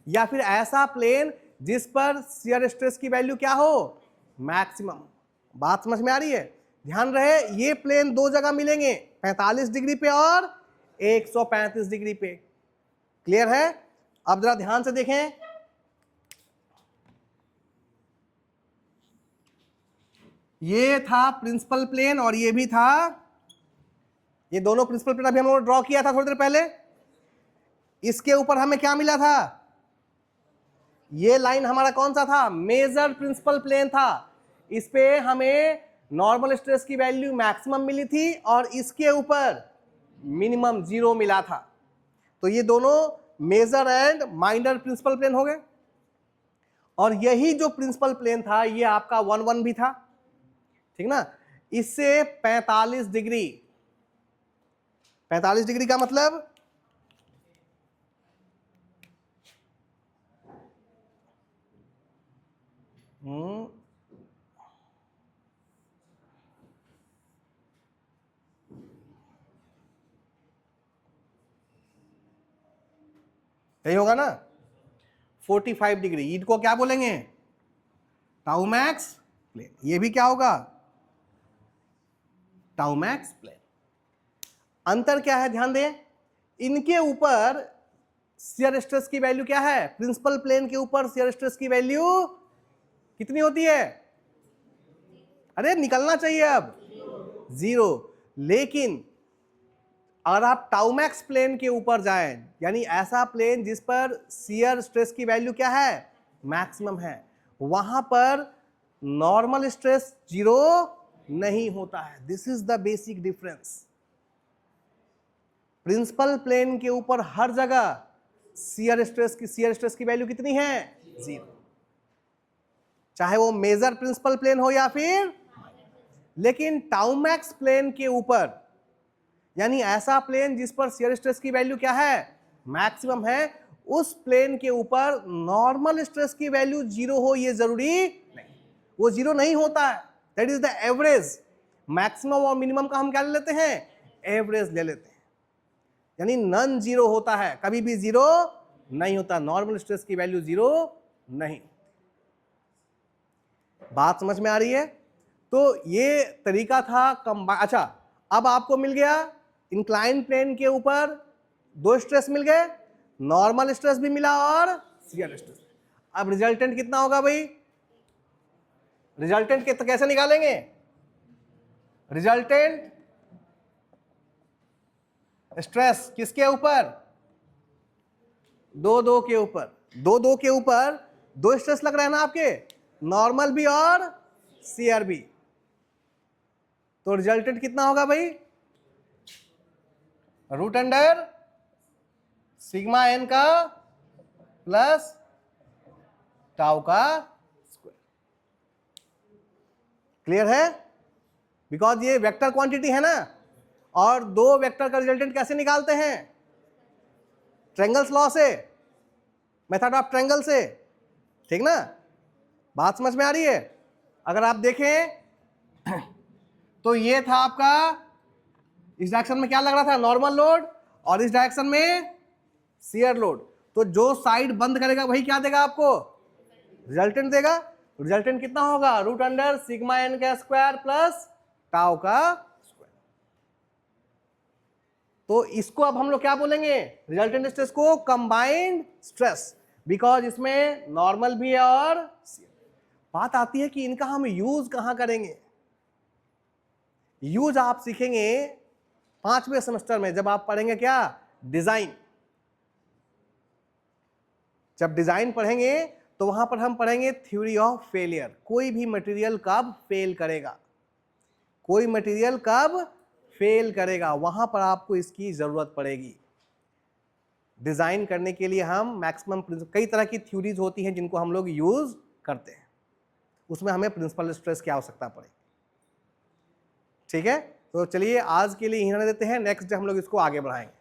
Speaker 1: या फिर ऐसा प्लेन जिस पर शियर स्ट्रेस की वैल्यू क्या हो, मैक्सिमम। बात समझ में आ रही है। ध्यान रहे ये प्लेन दो जगह मिलेंगे, 45 डिग्री पे और 135 डिग्री पे। क्लियर है। अब जरा ध्यान से देखें, ये था प्रिंसिपल प्लेन और ये भी था, ये दोनों प्रिंसिपल प्लेन अभी हम लोग ड्रॉ किया था थोड़ी देर पहले। इसके ऊपर हमें क्या मिला था, ये लाइन हमारा कौन सा था, मेजर प्रिंसिपल प्लेन था। इस पे हमें नॉर्मल स्ट्रेस की वैल्यू मैक्सिमम मिली थी और इसके ऊपर मिनिमम 0 मिला था। तो ये दोनों major and minor principal plane हो गए। और यही जो प्रिंसिपल प्लेन था ये आपका 1 1 भी था, ठीक ना। इससे 45 डिग्री, 45 डिग्री का मतलब यही होगा ना, 45 डिग्री। इनको क्या बोलेंगे, टाउ मैक्स प्लेन। ये भी क्या होगा, टाउ मैक्स प्लेन। अंतर क्या है ध्यान दें, इनके ऊपर शियर स्ट्रेस की वैल्यू क्या है, प्रिंसिपल प्लेन के ऊपर शियर स्ट्रेस की वैल्यू कितनी होती है, अरे निकलना चाहिए अब, 0। लेकिन अगर आप टाउमैक्स प्लेन के ऊपर जाएं, यानी ऐसा प्लेन जिस पर शियर स्ट्रेस की वैल्यू क्या है, मैक्सिमम है, वहां पर नॉर्मल स्ट्रेस 0 नहीं होता है। This is the basic difference. Principal plane के ऊपर हर जगह शियर स्ट्रेस की वैल्यू कितनी है, 0, चाहे वो मेजर प्रिंसिपल प्लेन हो या फिर। लेकिन टाउमैक्स प्लेन के ऊपर, यानी ऐसा प्लेन जिस पर शियर स्ट्रेस की वैल्यू क्या है, मैक्सिमम है, उस प्लेन के ऊपर नॉर्मल स्ट्रेस की वैल्यू 0 हो ये जरूरी नहीं, वो 0 नहीं होता है। That is the average. Maximum और मिनिमम का हम क्या ले लेते हैं, एवरेज ले लेते हैं। यानी नॉन 0 होता है, कभी भी 0 नहीं होता, नॉर्मल स्ट्रेस की वैल्यू 0 नहीं। बात समझ में आ रही है। तो ये तरीका था कंबाइन। अच्छा अब आपको मिल गया इंक्लाइन प्लेन के ऊपर दो स्ट्रेस मिल गए, नॉर्मल स्ट्रेस भी मिला और शियर स्ट्रेस। अब रिजल्टेंट कितना होगा भाई? रिजल्टेंट तो कैसे निकालेंगे? रिजल्टेंट स्ट्रेस किसके ऊपर? दो के ऊपर, दो के ऊपर दो स्ट्रेस लग रहे हैं ना आपके, नॉर्मल भी और शियर भी। तो रिजल्टेंट कितना होगा भाई? रूट अंडर सिग्मा एन का प्लस टाउ का स्क्वायर। क्लियर है? बिकॉज ये वेक्टर क्वांटिटी है ना, और दो वेक्टर का रिजल्टेंट कैसे निकालते हैं? ट्रायंगल्स लॉ से, मेथड ऑफ ट्रायंगल से, ठीक ना? बात समझ में आ रही है? अगर आप देखें तो ये था आपका, इस डायरेक्शन में क्या लग रहा था? नॉर्मल लोड, और इस डायरेक्शन में शियर लोड। तो जो साइड बंद करेगा वही क्या देगा आपको? रिजल्टेंट देगा। रिजल्टेंट कितना होगा? रूट अंडर सिग्मा एन का स्क्वायर प्लस टाउ का स्क्वायर। तो इसको अब हम लोग क्या बोलेंगे? रिजल्टेंट स्ट्रेस को कंबाइंड स्ट्रेस, बिकॉज इसमें नॉर्मल भी है और बात आती है कि इनका हम यूज कहां करेंगे? यूज आप सीखेंगे 5वें सेमेस्टर में, जब आप पढ़ेंगे क्या? डिजाइन। जब डिजाइन पढ़ेंगे तो वहां पर हम पढ़ेंगे थ्योरी ऑफ फेलियर। कोई भी मटेरियल कब फेल करेगा, कोई मटेरियल कब फेल करेगा, वहां पर आपको इसकी जरूरत पड़ेगी। डिजाइन करने के लिए हम मैक्सिमम, कई तरह की थ्योरीज होती हैं जिनको हम लोग यूज करते हैं, उसमें हमें प्रिंसिपल स्ट्रेस की आवश्यकता पड़ेगी। ठीक है, तो चलिए आज के लिए यहीं रहने देते हैं, नेक्स्ट डे हम लोग इसको आगे बढ़ाएंगे।